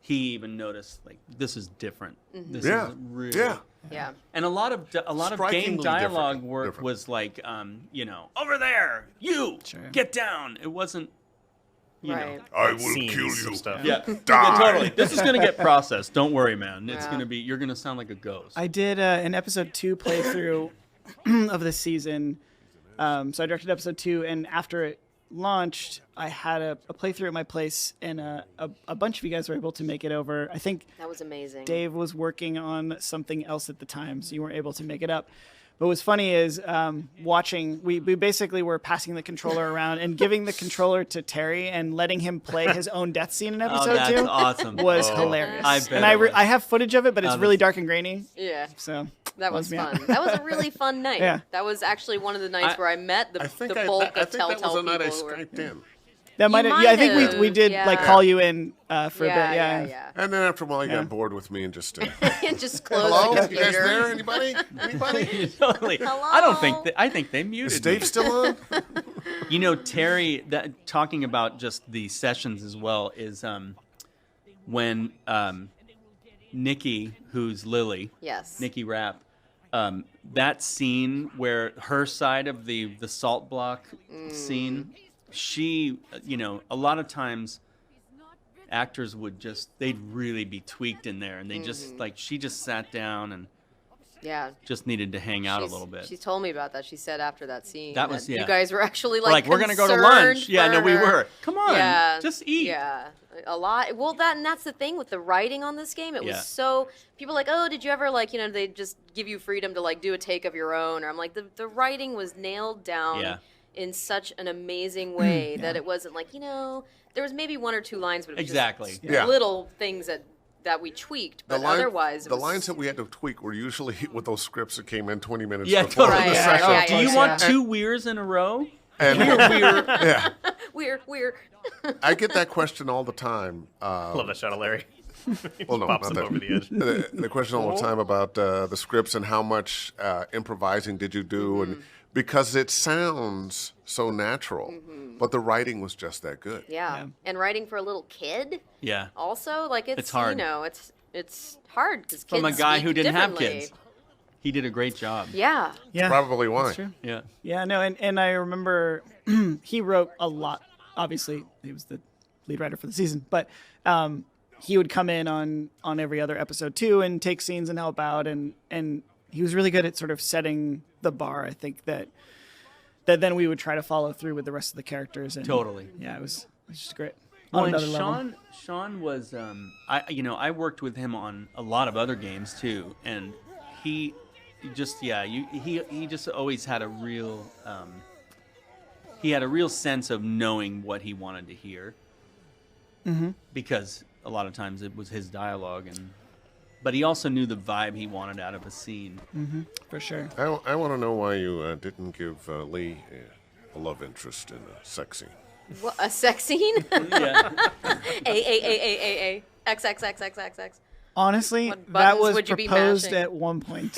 even noticed like this is different. This Yeah. is really yeah. And a lot of game Strikingly dialogue different. work Different. was like, over there, you get down. It wasn't, Right. I will Scenes kill and you. stuff. yeah, Die. totally. This is gonna get processed. Don't worry, man. It's Yeah. gonna be. You're gonna sound like a ghost. I did an episode 2 playthrough of this season. So I directed episode 2, and after it launched, I had a playthrough at my place, and a bunch of you guys were able to make it over. I think That was amazing. Dave was working on something else at the time, so you weren't able to make it up. But what's funny is watching, we basically were passing the controller around and giving the controller to Terry and letting him play his own death scene in episode that's 2 awesome. was hilarious. I bet and it was. I have footage of it, but it's really dark and grainy. Yeah. So That was bums me out. fun. That was a really fun night. Yeah. That was actually one of the nights where I met the I think bulk I of think that Telltale was a night I people who were. Skyped in. That might You have, yeah, I think might we did have, like yeah. call you in for a bit. Yeah, Yeah. yeah. And then after a while, he Yeah. got bored with me and just Just close hello, the you guys computer. there? Anybody? Anybody? Totally. I don't think I think they muted Is Dave me. still on? Terry, that talking about just the sessions as well is when Nikki, who's Lily, Yes. Nikki Rapp, that scene where her side of the salt block scene, she, a lot of times actors would they'd really be tweaked in there, and they just like she just sat down and Yeah. Just needed to hang out a She's- little bit. She told me about that. She said after that scene That was- yeah. you guys were actually We're like we're gonna go to concerned lunch. Yeah, for no, we her. were. Come on, Yeah. just eat. Yeah, a lot. Well, that's the thing with the writing on this game. It Yeah. was so people are like, oh, did you ever like they just give you freedom to like do a take of your own? Or I'm like the writing was nailed down Yeah. in such an amazing way that it wasn't like there was maybe one or two lines, but it was Exactly. just Yeah. little things that we tweaked. But otherwise, it the was, lines that we had to tweak were usually with those scripts that came in 20 minutes Yeah, before totally. the Right, session. right, Do you yeah. want 2 weirs in a row? And yeah, we're I get that question all the time. Love that shot of Larry. Well, no, Pops not him that. over the edge. The question all the time about the scripts and how much improvising did you do, and because it sounds so natural, but the writing was just that good. yeah. And writing for a little kid. Yeah. Also, like it's hard. It's hard because From a kids guy speak who didn't have differently. kids. He did a great job. Yeah. Yeah. Probably why. That's true. Yeah. Yeah, no, and I remember he wrote a lot. Obviously, he was the lead writer for the season, but he would come in on every other episode too and take scenes and help out, and he was really good at sort of setting the bar. I think that then we would try to follow through with the rest of the characters. And, Totally. Yeah, it was just great. Well, On and another level. Sean was I worked with him on a lot of other games too, and he just he just always had a real sense of knowing what he wanted to hear, because a lot of times it was his dialogue, but he also knew the vibe he wanted out of a scene. For sure. I want to know why you didn't give Lee a love interest in a sex scene. What, a sex scene? Yeah. A XXXXXX. Honestly, What that buttons was would you be proposed mashing? at one point.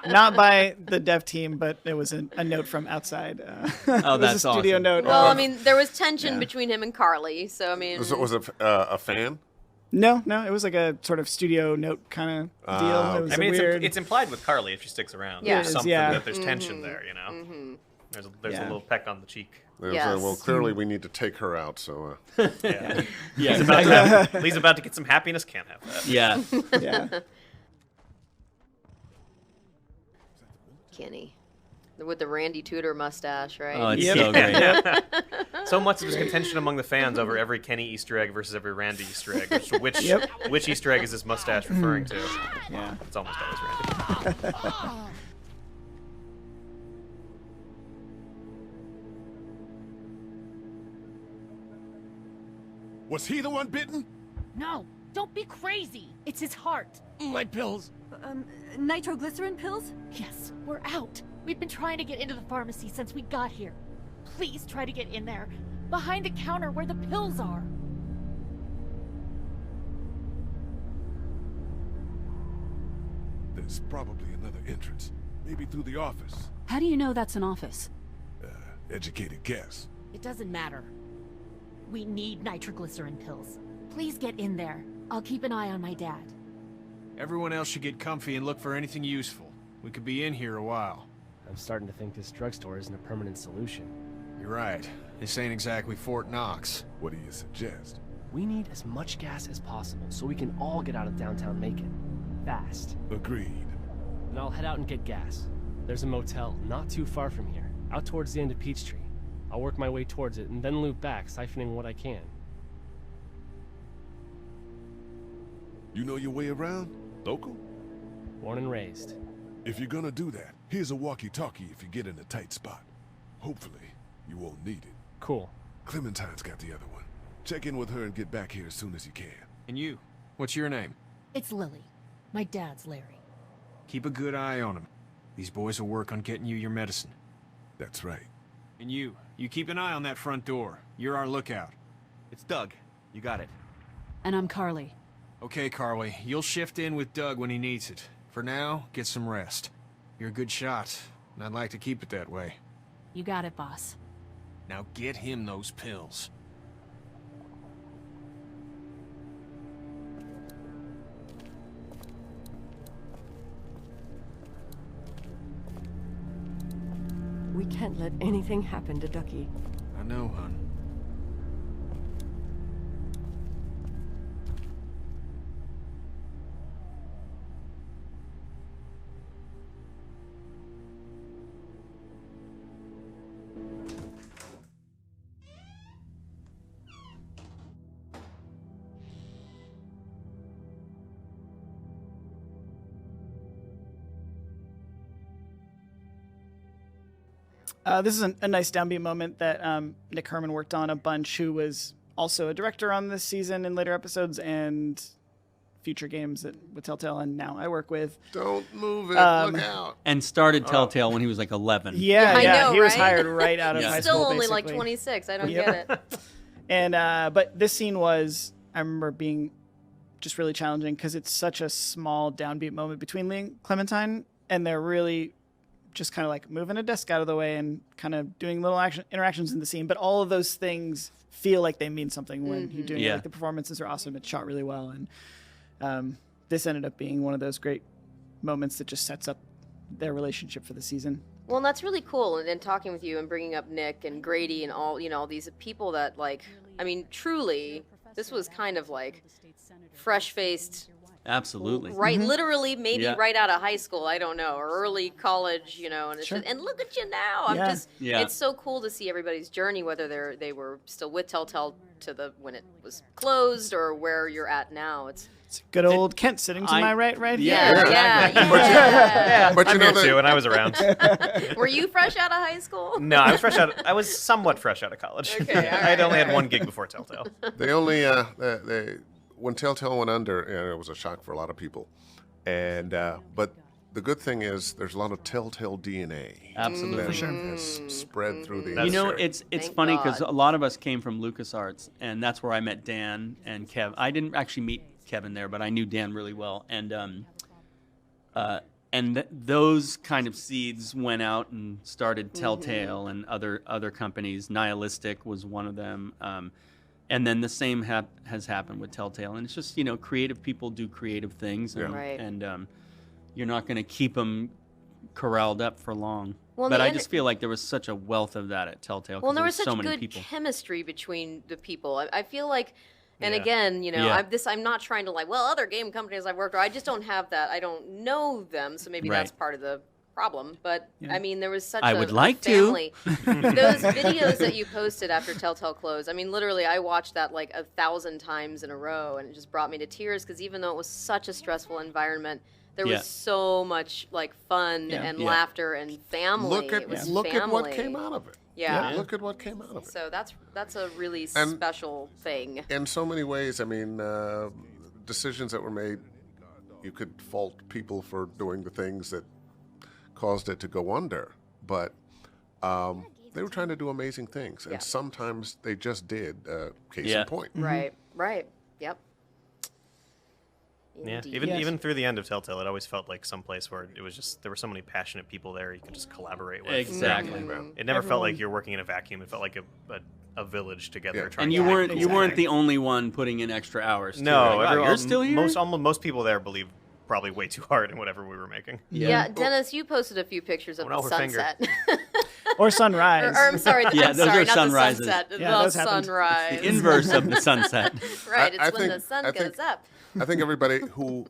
Not by the dev team, but it was a note from outside. It was that's a studio awesome. note. Well, I mean, there was tension Yeah. between him and Carly, so I mean, Was it a fan? No, it was like a sort of studio note kind of deal. It was I mean, weird. it's implied with Carly if she sticks around. Yeah. There's It is, something yeah. that there's tension there, There's a Yeah. little peck on the cheek. Yes. Well, clearly we need to take her out, so... Yeah. Yeah. Lee's about to get some happiness. Can't have that. Yeah. yeah. Kenny. With the Randy Tudor mustache, right? Oh, it's Yep. so great. So much was contention among the fans over every Kenny Easter egg versus every Randy Easter egg. Which Yep. which Easter egg is this mustache referring to? Yeah. It's almost always Randy. Was he the one bitten? No, don't be crazy. It's his heart. My pills. Nitroglycerin pills? Yes, we're out. We've been trying to get into the pharmacy since we got here. Please try to get in there. Behind the counter where the pills are. There's probably another entrance. Maybe through the office. How do you know that's an office? Educated guess. It doesn't matter. We need nitroglycerin pills. Please get in there. I'll keep an eye on my dad. Everyone else should get comfy and look for anything useful. We could be in here a while. I'm starting to think this drugstore isn't a permanent solution. You're right. This ain't exactly Fort Knox. What do you suggest? We need as much gas as possible so we can all get out of downtown Macon. Fast. Agreed. And I'll head out and get gas. There's a motel not too far from here, out towards the end of Peachtree. I'll work my way towards it and then loop back, siphoning what I can. You know your way around? Local? Born and raised. If you're gonna do that, here's a walkie-talkie if you get in a tight spot. Hopefully, you won't need it. Cool. Clementine's got the other one. Check in with her and get back here as soon as you can. And you? What's your name? It's Lily. My dad's Larry. Keep a good eye on him. These boys will work on getting you your medicine. That's right. And you keep an eye on that front door. You're our lookout. It's Doug. You got it. And I'm Carly. Okay, Carly, you'll shift in with Doug when he needs it. For now, get some rest. You're a good shot, and I'd like to keep it that way. You got it, boss. Now get him those pills. We can't let anything happen to Ducky. I know, hon. This is a nice downbeat moment that Nick Herman worked on a bunch, who was also a director on this season in later episodes and future games with Telltale, and now I work with. Don't move it. Look out. And started Telltale when he was like 11. Yeah, I know, he was right? hired right out of high school. Still only like basically. 26. I don't get it. And but this scene was, I remember, being just really challenging because it's such a small downbeat moment between Lee and Clementine, and they're really just kind of like moving a desk out of the way and kind of doing little interactions in the scene. But all of those things feel like they mean something when you're doing it. Like the performances are awesome. It's shot really well, and this ended up being one of those great moments that just sets up their relationship for the season. Well, and that's really cool. And talking with you and bringing up Nick and Grady and all, all these people that, like, I mean, truly, this was kind of like fresh-faced. Absolutely. Right, literally, maybe right out of high school, I don't know, or early college, and it's just, and look at you now. It's so cool to see everybody's journey, whether they were still with Telltale to when it was closed or where you're at now. It's good old Kent sitting to my right here. Yeah. But I'm here too, and I was around. Were you fresh out of high school? No, I was somewhat fresh out of college. Okay, I had only had one gig before Telltale. They only when Telltale went under, it was a shock for a lot of people. And but the good thing is there's a lot of Telltale DNA. Absolutely. That has spread through the industry. It's funny because a lot of us came from LucasArts, and that's where I met Dan and Kev. I didn't actually meet Kevin there, but I knew Dan really well. And those kind of seeds went out and started Telltale and other companies. Nihilistic was one of them. And then the same has happened with Telltale. And it's just, creative people do creative things. And you're not going to keep them corralled up for long. Well, but I just feel like there was such a wealth of that at Telltale. Well, there was so such many good people. chemistry between the people. I feel like, and again, I'm not trying to other game companies I've worked with, I just don't have that. I don't know them, so maybe that's part of the problem. But I mean, there was such a family. Those videos that you posted after Telltale closed, I mean, literally, I watched that like 1,000 times in a row, and it just brought me to tears because even though it was such a stressful environment, there was so much like fun and laughter and family. Look at what came out of it. Yeah. Look at what came out of it. So that's a really special thing. In so many ways, I mean, decisions that were made, you could fault people for doing the things that caused it to go under, but they were trying to do amazing things, and sometimes they just did. Case in point. Right. Yep. Yeah, even through the end of Telltale, it always felt like some place where it was just there were so many passionate people there you could just collaborate with. Exactly. It never felt like you're working in a vacuum. It felt like a village together. And you weren't the only one putting in extra hours. No, you're still here. Most people there believe probably way too hard in whatever we were making. Yeah, Dennis, you posted a few pictures of the sunset. Or sunrise. or I'm sorry, those not are the sunrises. sunset, Yeah, the sunrise. The inverse of the sunset. Right, it's when the sun goes up. I think everybody who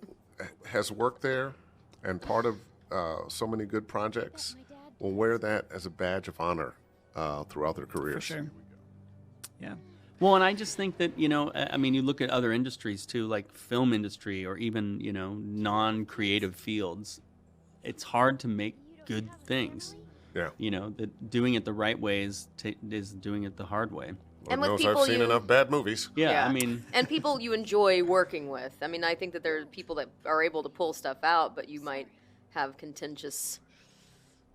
has worked there and part of so many good projects will wear that as a badge of honor throughout their careers. For sure. Yeah. Well, and I just think that, I mean, you look at other industries too, like film industry or even, non-creative fields. It's hard to make good things. Yeah. That doing it the right way is doing it the hard way. And with knows people I've seen enough bad movies. Yeah, I mean... And people you enjoy working with. I mean, I think that there are people that are able to pull stuff out, but you might have contentious,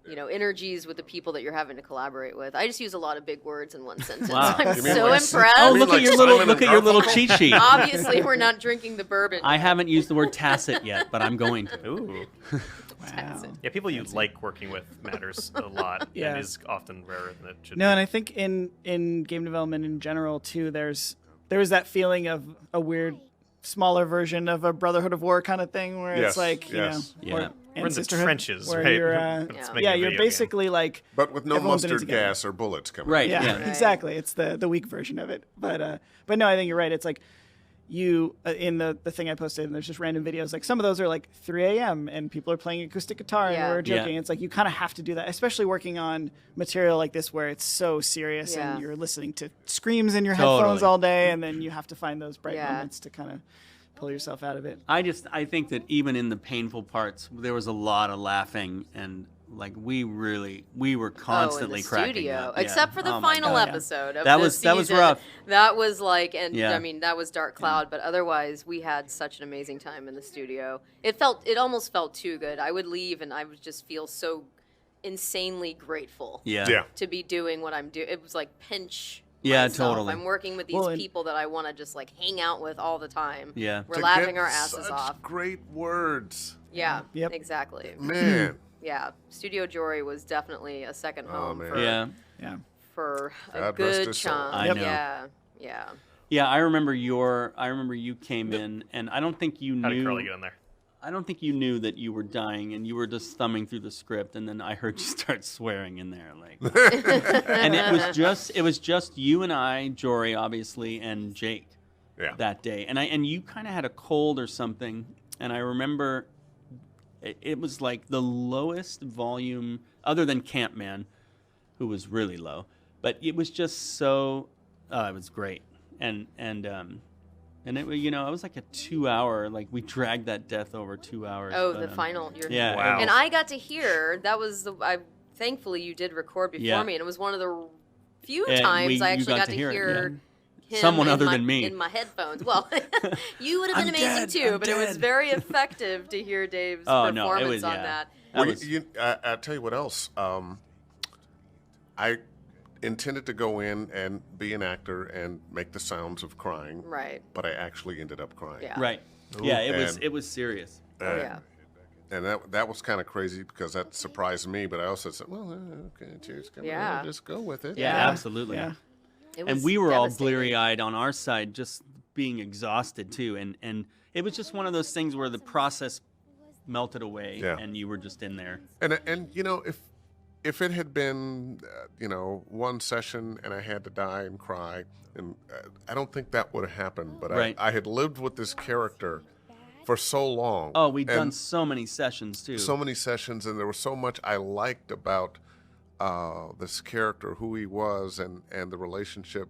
energies with the people that you're having to collaborate with. I just use a lot of big words in one sentence. Wow. I'm so impressed. Oh, look at your little cheat sheet. Obviously, we're not drinking the bourbon. I haven't used the word tacit yet, but I'm going to. Ooh. Wow. Yeah, people you like working with matters a lot and is often rarer than it should be. And I think in game development in general too, there was that feeling of a weird smaller version of a Brotherhood of War kind of thing where it's like we're in the trenches, where right? You're basically like, but with no mustard gas or bullets coming. Right. Yeah, exactly. It's the weak version of it. But no, I think you're right. It's like you in the thing I posted, and there's just random videos. Like some of those are like 3 a.m. and people are playing acoustic guitar and we're joking. It's like you kind of have to do that, especially working on material like this where it's so serious and you're listening to screams in your headphones all day, and then you have to find those bright moments to kind of pull yourself out of it. I think that even in the painful parts, there was a lot of laughing and like we were constantly in the cracking studio, up. Yeah. except for the Oh my final God. episode of That the was season. rough. That was like, and Yeah. I mean, that was Dark Cloud, but otherwise, we had such an amazing time in the studio. It almost felt too good. I would leave, and I would just feel so insanely grateful. Yeah. To be doing what I'm doing. It was like pinch. Yeah, myself. totally. I'm working with these people that I want to just like hang out with all the time. Yeah. We're To laughing get our asses such off. Great words. Yeah. Exactly. Man. Yeah. Studio Jory was definitely a second home man. for for a God rest good his soul. chunk. I know. Yeah. Yeah, I remember you came in, and I don't think you How did knew. Carly get in there? I don't think you knew that you were dying, and you were just thumbing through the script, and then I heard you start swearing in there, like. And it was just you and I, Jory, obviously, and Jake. Yeah. That day, and you kind of had a cold or something, and I remember it was like the lowest volume, other than Campman, who was really low, but it was just so. It was great, and it was like a 2 hour, like we dragged that death over 2 hours. Oh, but, the final. Yeah. Wow. And I got to hear that was thankfully you did record before me, and it was one of the few times I actually got to hear. Him someone other than than me in my headphones. Well, you would have been amazing too, but it was very effective to hear Dave's performance on that. Well, I'll tell you what else. I intended to go in and be an actor and make the sounds of crying. Right. But I actually ended up crying. Yeah. Right. Yeah, it was serious. Yeah. And that was kind of crazy because that surprised me. But I also said, well, okay, cheers, come on, just go with it. Yeah, absolutely. Yeah. And we were all bleary-eyed on our side, just being exhausted too. And it was just one of those things where the process melted away, and you were just in there. And you know, if it had been one session and I had to die and cry, and I don't think that would have happened. But I had lived with this character for so long. Oh, we'd done so many sessions too. So many sessions, and there was so much I liked about this character, who he was, and the relationship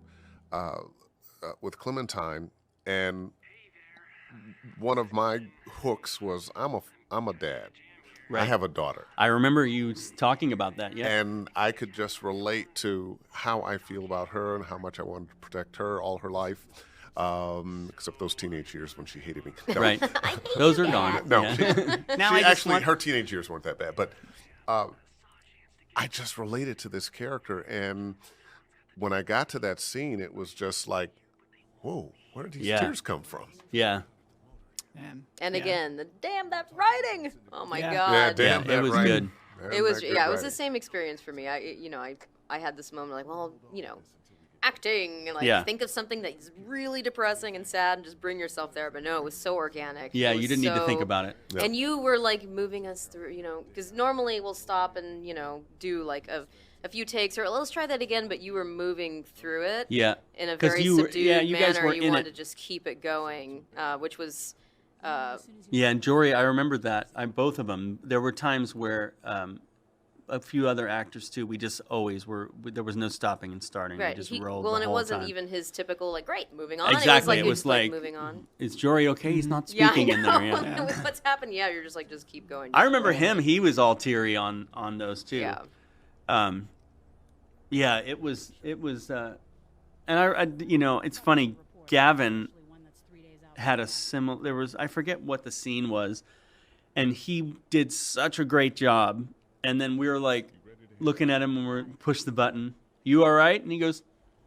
with Clementine. And one of my hooks was I'm a dad. Right. I have a daughter. I remember you talking about that. Yeah. And I could just relate to how I feel about her and how much I wanted to protect her all her life. Except those teenage years when she hated me. No. Right. Those are gone. No. Yeah. Her teenage years weren't that bad. But I just related to this character. And when I got to that scene, it was just like, whoa, where did these tears come from? Yeah. And again, that's writing. Oh my God. Yeah, damn, it was writing. good. Damn, It was that good it was the writing. same experience for me. I had this moment like, well, acting and like think of something that's really depressing and sad and just bring yourself there. But no, it was so organic. Yeah, It was you didn't need to think about it. Yeah. And you were like moving us through, because normally we'll stop and do like a few takes or let's try that again. But you were moving through it. Yeah. In a 'Cause very you were- subdued yeah, you guys manner. were You in wanted it. to just keep it going, which was. Yeah, and Jory, I remember that. Both of them. There were times where a few other actors too. We just always were. There was no stopping and starting. Right. We just rolled. Well, the and it whole wasn't time. even his typical like, great, moving on. Exactly. It was like moving on. Is Jory okay? He's not speaking Yeah, I in know. there. Yeah. With what's happened, you're just like, just keep going. I just remember roll. him. He was all teary on those too. Yeah. Yeah. It was. And I it's funny. Gavin had a similar. There was. I forget what the scene was, and he did such a great job. And then we were like looking at him when we push the button. You all right? And he goes,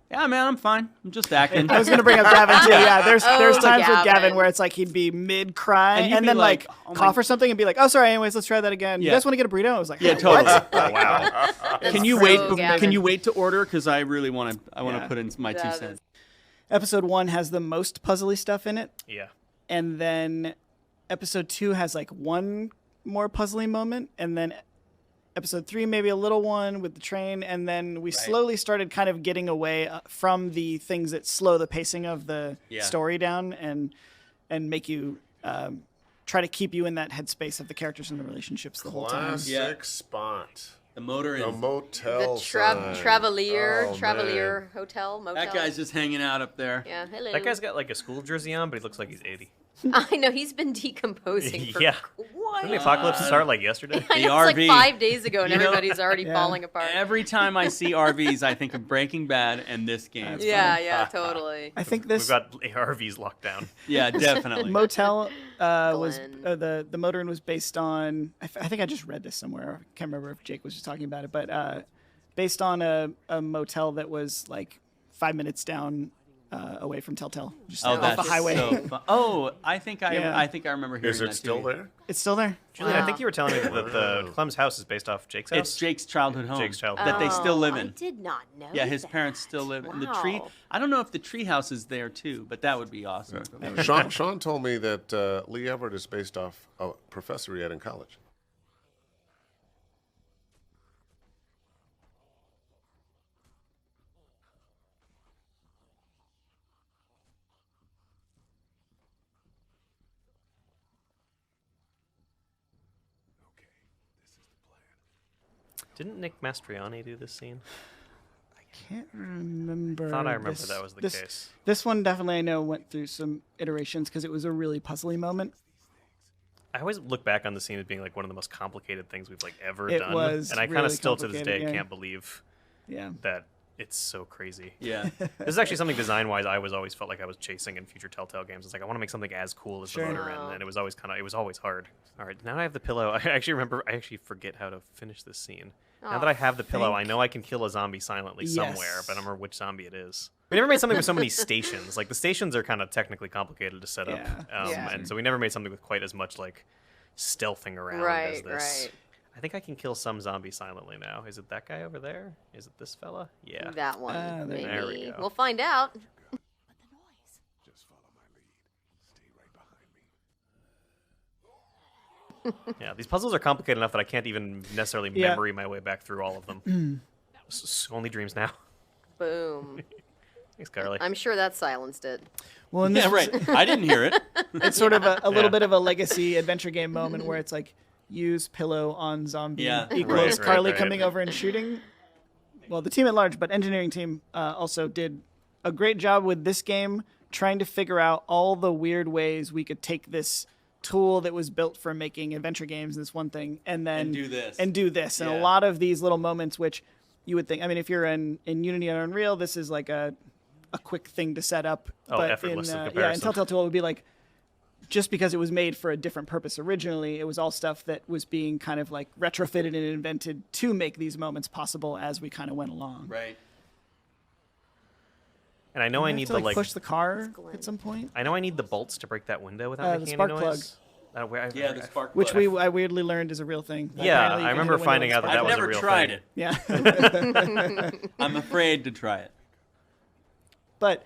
yeah, man, I'm fine. I'm just acting. I was going to bring up Gavin too. Yeah, there's times with Gavin Gavin. where it's like he'd be mid cry And and, you'd be then like, like oh my- cough or something and be like, oh sorry, anyways, let's try that again. You Yeah. guys want to get a burrito? I was like, Yeah, what? totally. Wow. Can you so wait? Gavin. Can you wait to order? Because I really want to. I want to Yeah. put in my 2 That cents. Episode 1 has the most puzzly stuff in it, Yeah. and then episode 2 has like one more puzzly moment, and then episode 3 maybe a little one with the train, and then we slowly started kind of getting away from the things that slow the pacing of the story down and make you try to keep you in that headspace of the characters and the relationships the whole time. Classic spot. The motor The is. motel The sign. Travelier Oh, Travelier Hotel Motel. That guy's just hanging out up there. Yeah, hello. That guy's got like a school jersey on, but he looks like he's 80. I know, he's been decomposing for Yeah. what? Didn't the apocalypse start like yesterday? I know, it's like 5 days ago, and everybody's already falling apart. Every time I see RVs, I think of Breaking Bad and this game. Yeah, totally. I think this. We've got RVs locked down. Yeah, definitely. Motel was the motor was based on. I think I just read this somewhere. I can't remember if Jake was just talking about it, but based on a motel that was like 5 minutes down away from Telltale, just off the highway. I think I remember hearing that. Is it still there? It's still there. Julian, I think you were telling me that the Clem's house is based off Jake's house. It's Jake's childhood home. Jake's childhood that they still live in. I did not know. Yeah, his parents still live in the tree. I don't know if the tree house is there too, but that would be awesome. Yeah. Sean told me that Lee Everett is based off a professor he had in college. Didn't Nick Mastriani do this scene? I can't remember. I thought I remember that was the case. This one definitely I know went through some iterations because it was a really puzzly moment. I always look back on the scene as being like one of the most complicated things we've like ever It done, was and I kind really of still to this day complicated, yeah. can't believe Yeah. that it's so crazy. Yeah. This is actually something design-wise I was always felt like I was chasing in future Telltale games. It's like I want to make something as cool as Sure. the motor, and it was always hard. All right, now I have the pillow. I actually forget how to finish this scene. Now that I have the pillow, I know I can kill a zombie silently somewhere, but I don't remember which zombie it is. We never made something with so many stations. Like the stations are kind of technically complicated to set up, and so we never made something with quite as much like stealthing around as this. Right. I think I can kill some zombies silently now. Is it that guy over there? Is it this fella? Yeah. That one, maybe. There we go. We'll find out. Just follow my lead. Stay right behind me. Yeah, these puzzles are complicated enough that I can't even necessarily memory my way back through all of them. Only dreams now. Boom. Thanks, Carly. I'm sure that silenced it. Well, and Yeah, this right. I didn't hear it. It's sort of a little bit of a legacy adventure game moment where it's like use pillow on zombie equals Carly coming over and shooting. Well, the team at large, but engineering team also did a great job with this game trying to figure out all the weird ways we could take this tool that was built for making adventure games, this one thing, and then do this. And a lot of these little moments which you would think, I mean, if you're in Unity or Unreal, this is like a quick thing to set up. But effortless in in comparison. Telltale Tool, it would be like, just because it was made for a different purpose originally, it was all stuff that was being kind of like retrofitted and invented to make these moments possible as we kind of went along. Right. And I know I You need have to to push the car at some point. I know I need the bolts to break that window without The making spark any plug. noise. Yeah, the spark Which plug. I weirdly learned is a real thing. Yeah, Apparently you I can remember hit a window finding with out a that I've was a never real tried thing. it. I'm afraid to try it. But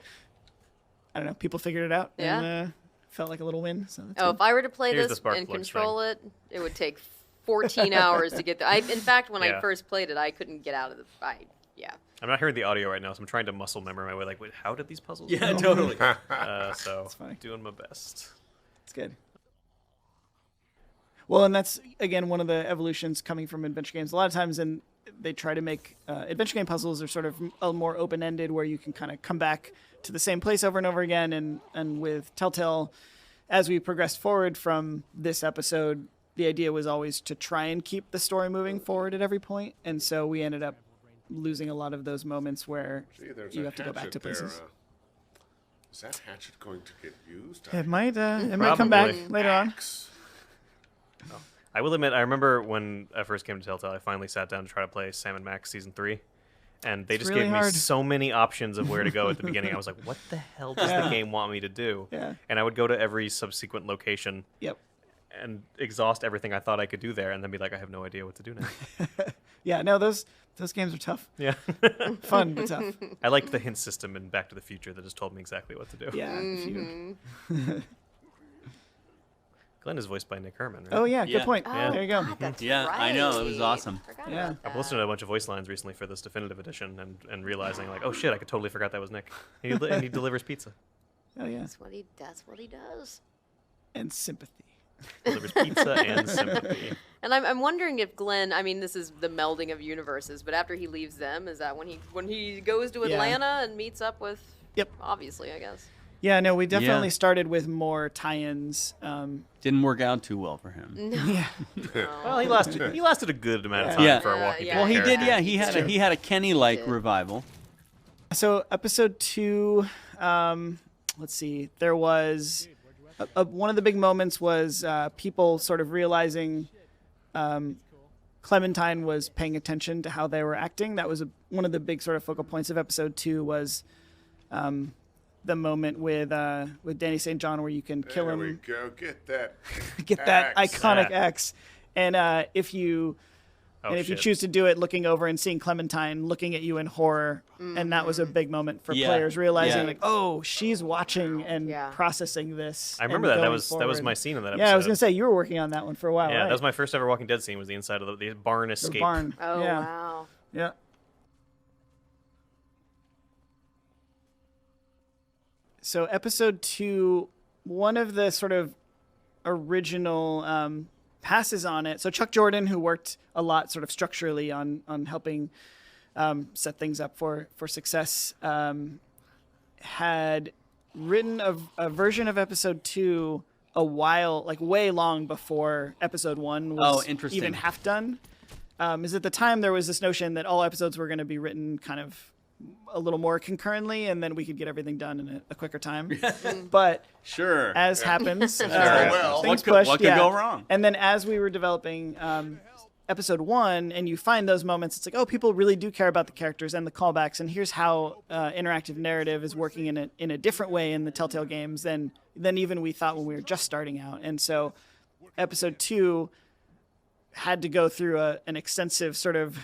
I don't know. People figured it out. Yeah. And, felt like a little win. So that's Oh, good. if I were to play Here's the this spark and plugs control it, it would take 14 hours to get there. In fact, when Yeah. I first played it, I couldn't get out of the. I'm not hearing the audio right now, so I'm trying to muscle memory my way. Like, wait, how did these puzzles? Yeah, go? totally. So funny. doing my best. It's good. Well, and that's, again, one of the evolutions coming from adventure games. A lot of times they try to make adventure game puzzles are sort of a more open-ended where you can kind of come back to the same place over and over again. And with Telltale, as we progressed forward from this episode, the idea was always to try and keep the story moving forward at every point. And so we ended up losing a lot of those moments where you have to go back to places. Is that hatchet going to get used? It might come back later on. I will admit, I remember when I first came to Telltale, I finally sat down to try to play Sam & Max Season 3. And they just really gave me hard. so many options of where to go at the beginning. I was like, what the hell does the game want me to do? Yeah. And I would go to every subsequent location Yep. and exhaust everything I thought I could do there, and then be like, I have no idea what to do now. Yeah, no, those games are tough. Yeah. Fun, but tough. I liked the hint system in Back to the Future that just told me exactly what to do. Yeah. Glenn is voiced by Nick Herman, right? Oh, yeah, good point. Oh, There you go. God, that's Yeah, I know. It was awesome. Forgot Yeah. about I've that. listened to a bunch of voice lines recently for this definitive edition and realizing, like, oh shit, I could totally forgot that was Nick. And he delivers pizza. Oh, yeah. That's what he does. And sympathy. Delivers pizza and sympathy. And I'm wondering if Glenn, I mean, this is the melding of universes, but after he leaves them, is that when he goes to Yeah. Atlanta and meets up with? Yep. Obviously, I guess. Yeah, no, we definitely started with more tie-ins. Didn't work out too well for him. No. Yeah. Well, he lasted a good amount of time Yeah. for a Walking Dead Well, he did. character. Yeah, he had a Kenny-like revival. So episode 2, let's see. There was one of the big moments was people sort of realizing Clementine was paying attention to how they were acting. That was one of the big sort of focal points of episode 2 was the moment with Danny St. John where you can kill him. There we go. Get that. Get that axe. iconic X. And if you choose to do it, looking over and seeing Clementine looking at you in horror, and that was a big moment for players realizing like, oh, she's watching and processing this. I remember and that. going That was forward. my scene in that episode. Yeah, I was gonna say you were working on that one for a while. Yeah, right? that was my first ever Walking Dead scene. Was the inside of the barn escape. The barn. Oh, yeah. wow. Yeah. So episode 2, one of the sort of original passes on it. So Chuck Jordan, who worked a lot sort of structurally on helping set things up for success, had written a version of episode 2 a while, like way long before episode 1 was interesting. even half done. Is at the time there was this notion that all episodes were going to be written kind of a little more concurrently, and then we could get everything done in a quicker time. But as happens, things pushed. What could go wrong? And then as we were developing episode 1, and you find those moments, it's like, oh, people really do care about the characters and the callbacks, and here's how interactive narrative is working in a different way in the Telltale games than even we thought when we were just starting out. And so episode 2 had to go through an extensive sort of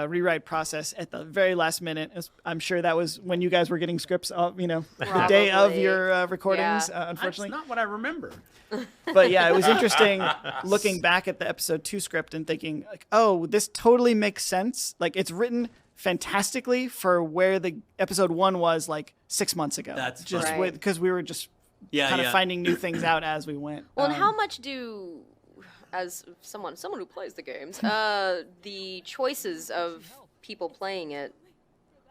rewrite process at the very last minute. I'm sure that was when you guys were getting scripts, the day of your recordings, unfortunately. That's not what I remember. But yeah, it was interesting looking back at the episode 2 script and thinking, like, oh, this totally makes sense. Like, it's written fantastically for where the episode 1 was like 6 months ago. That's just right. Because we were just kind of finding new things out as we went. Well, and how much do, as someone who plays the games, the choices of people playing it,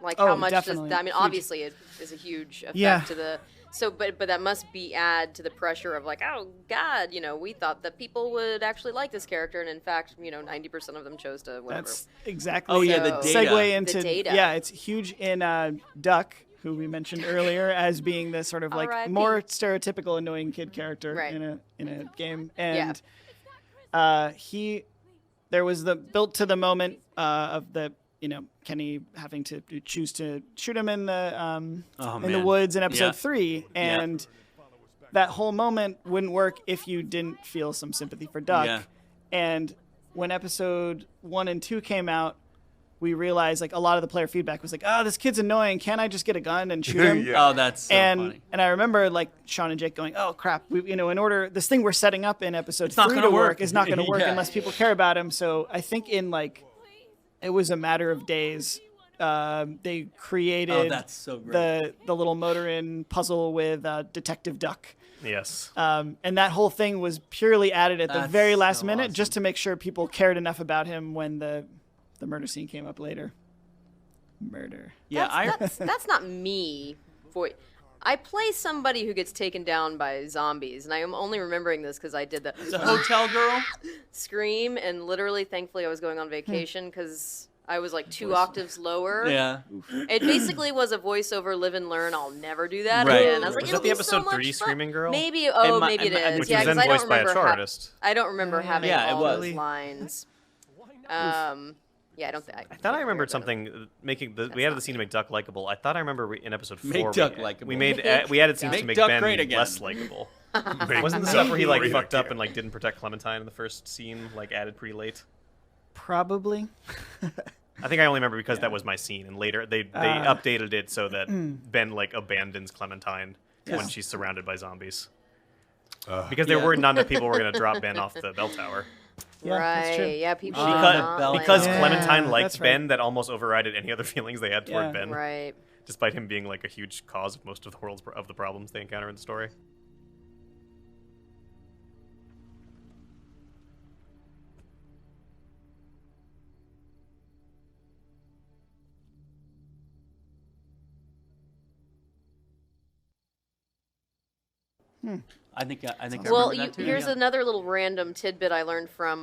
like how much definitely. does that, I mean, Huge. obviously it is a huge effect to the, so, but that must be add to the pressure of like, oh God, we thought that people would actually like this character, and in fact, 90% of them chose to whatever. That's exactly. Oh, yeah, the data. Segue into The data. Yeah, it's huge in Duck, who we mentioned earlier as being the sort of like R.I.P. more stereotypical annoying kid character Right. in a game, and there was the built to the moment of the Kenny having to choose to shoot him in the woods in episode 3, and that whole moment wouldn't work if you didn't feel some sympathy for Duck. Yeah. And when episode 1 and 2 came out, we realized like a lot of the player feedback was like, oh, this kid's annoying. Can't I just get a gun and shoot him? Oh, that's so funny. And I remember like Sean and Jake going, oh crap, in order, this thing we're setting up in episode not 3 gonna to work work. is not going to work Yeah. unless people care about him. So I think it was a matter of days. They created that's so great. the little motor-in puzzle with Detective Duck. Yes. And that whole thing was purely added at the That's very last so minute awesome. just to make sure people cared enough about him when the murder scene came up later. Murder. Yeah, That's not me. I play somebody who gets taken down by zombies, and I am only remembering this because I did the hotel girl scream, and literally, thankfully, I was going on vacation because I was like 2 octaves lower. Yeah. It basically was a voiceover, live and learn. I'll never do that Right. again. I was like, Was it'll that the be so episode much 3 fun. Screaming Girl? Maybe. might- Maybe it is. Which Yeah, was then because I don't voiced by a remember. chartist. I don't remember having Yeah, it all was. those lines. Yeah, I don't think. I thought I remembered something making we added the scene to make Duck likable. I thought I remember in episode 4 Make Duck likable. we added scenes to make Duck Ben great again. less likable. Wasn't the stuff where he like fucked up and like didn't protect Clementine in the first scene like added pretty late? Probably. I think I only remember because that was my scene, and later they updated it so that Ben like abandons Clementine when she's surrounded by zombies. Because there were not enough people were going to drop Ben off the bell tower. Yeah, that's true. Right. Yeah, people. Because Yeah, Clementine liked that's right. Ben, that almost overrided any other feelings they had toward Yeah. Ben. Right. Despite him being like a huge cause of most of the problems they encounter in the story. I think I Well, remember that too. here's yeah. another little random tidbit I learned from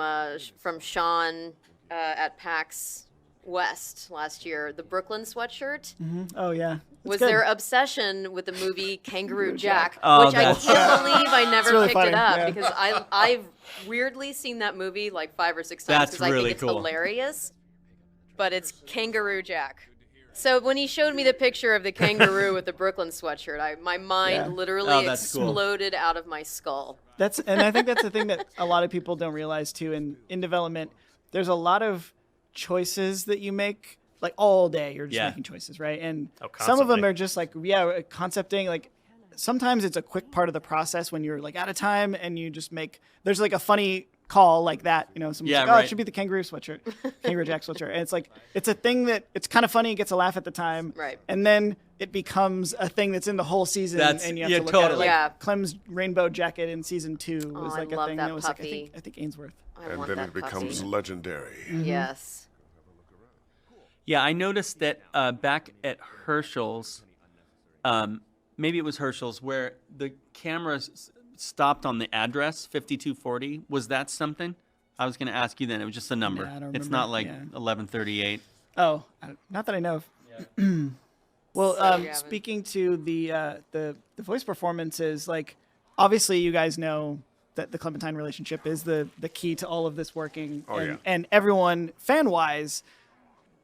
Sean at PAX West last year. The Brooklyn sweatshirt Oh yeah. was good. their obsession with the movie Kangaroo Jack, Oh, which I that's- can't believe I never really picked funny, it up yeah. because I've weirdly seen that movie like 5 or 6 times That's because I really think it's cool. hilarious. But it's Kangaroo Jack. So when he showed me the picture of the kangaroo with the Brooklyn sweatshirt, my mind Yeah. literally Oh, that's cool. exploded out of my skull. And I think that's the thing that a lot of people don't realize too in development. There's a lot of choices that you make like all day. You're just Yeah. making choices, right? And Oh, some of them constantly. are just like concepting. Like sometimes it's a quick part of the process when you're like out of time and you just make. There's like a funny call like that. Someone's Yeah, like, oh, right. it should be the kangaroo sweatshirt, kangaroo jack sweatshirt, and it's like it's a thing that it's kind of funny. It gets a laugh at the time, Right. And then it becomes a thing that's in the whole season, That's- and you have yeah, to look at it. totally. Like Yeah. Clem's rainbow jacket in season 2 was I like a love thing that that was puppy. like I think Ainsworth. I And want then that it becomes puppy. legendary. Yes. Yeah, I noticed that back at Herschel's, maybe it was Herschel's, where the camera stopped on the address 5240. Was that something? I was going to ask you then. It was just a number. Yeah, I don't It's remember. not like Yeah. 1138. Oh, not that I know of. Well, Gavin. speaking to the voice performances, like obviously you guys know that the Clementine relationship is the key to all of this working. Oh, yeah. And everyone fan wise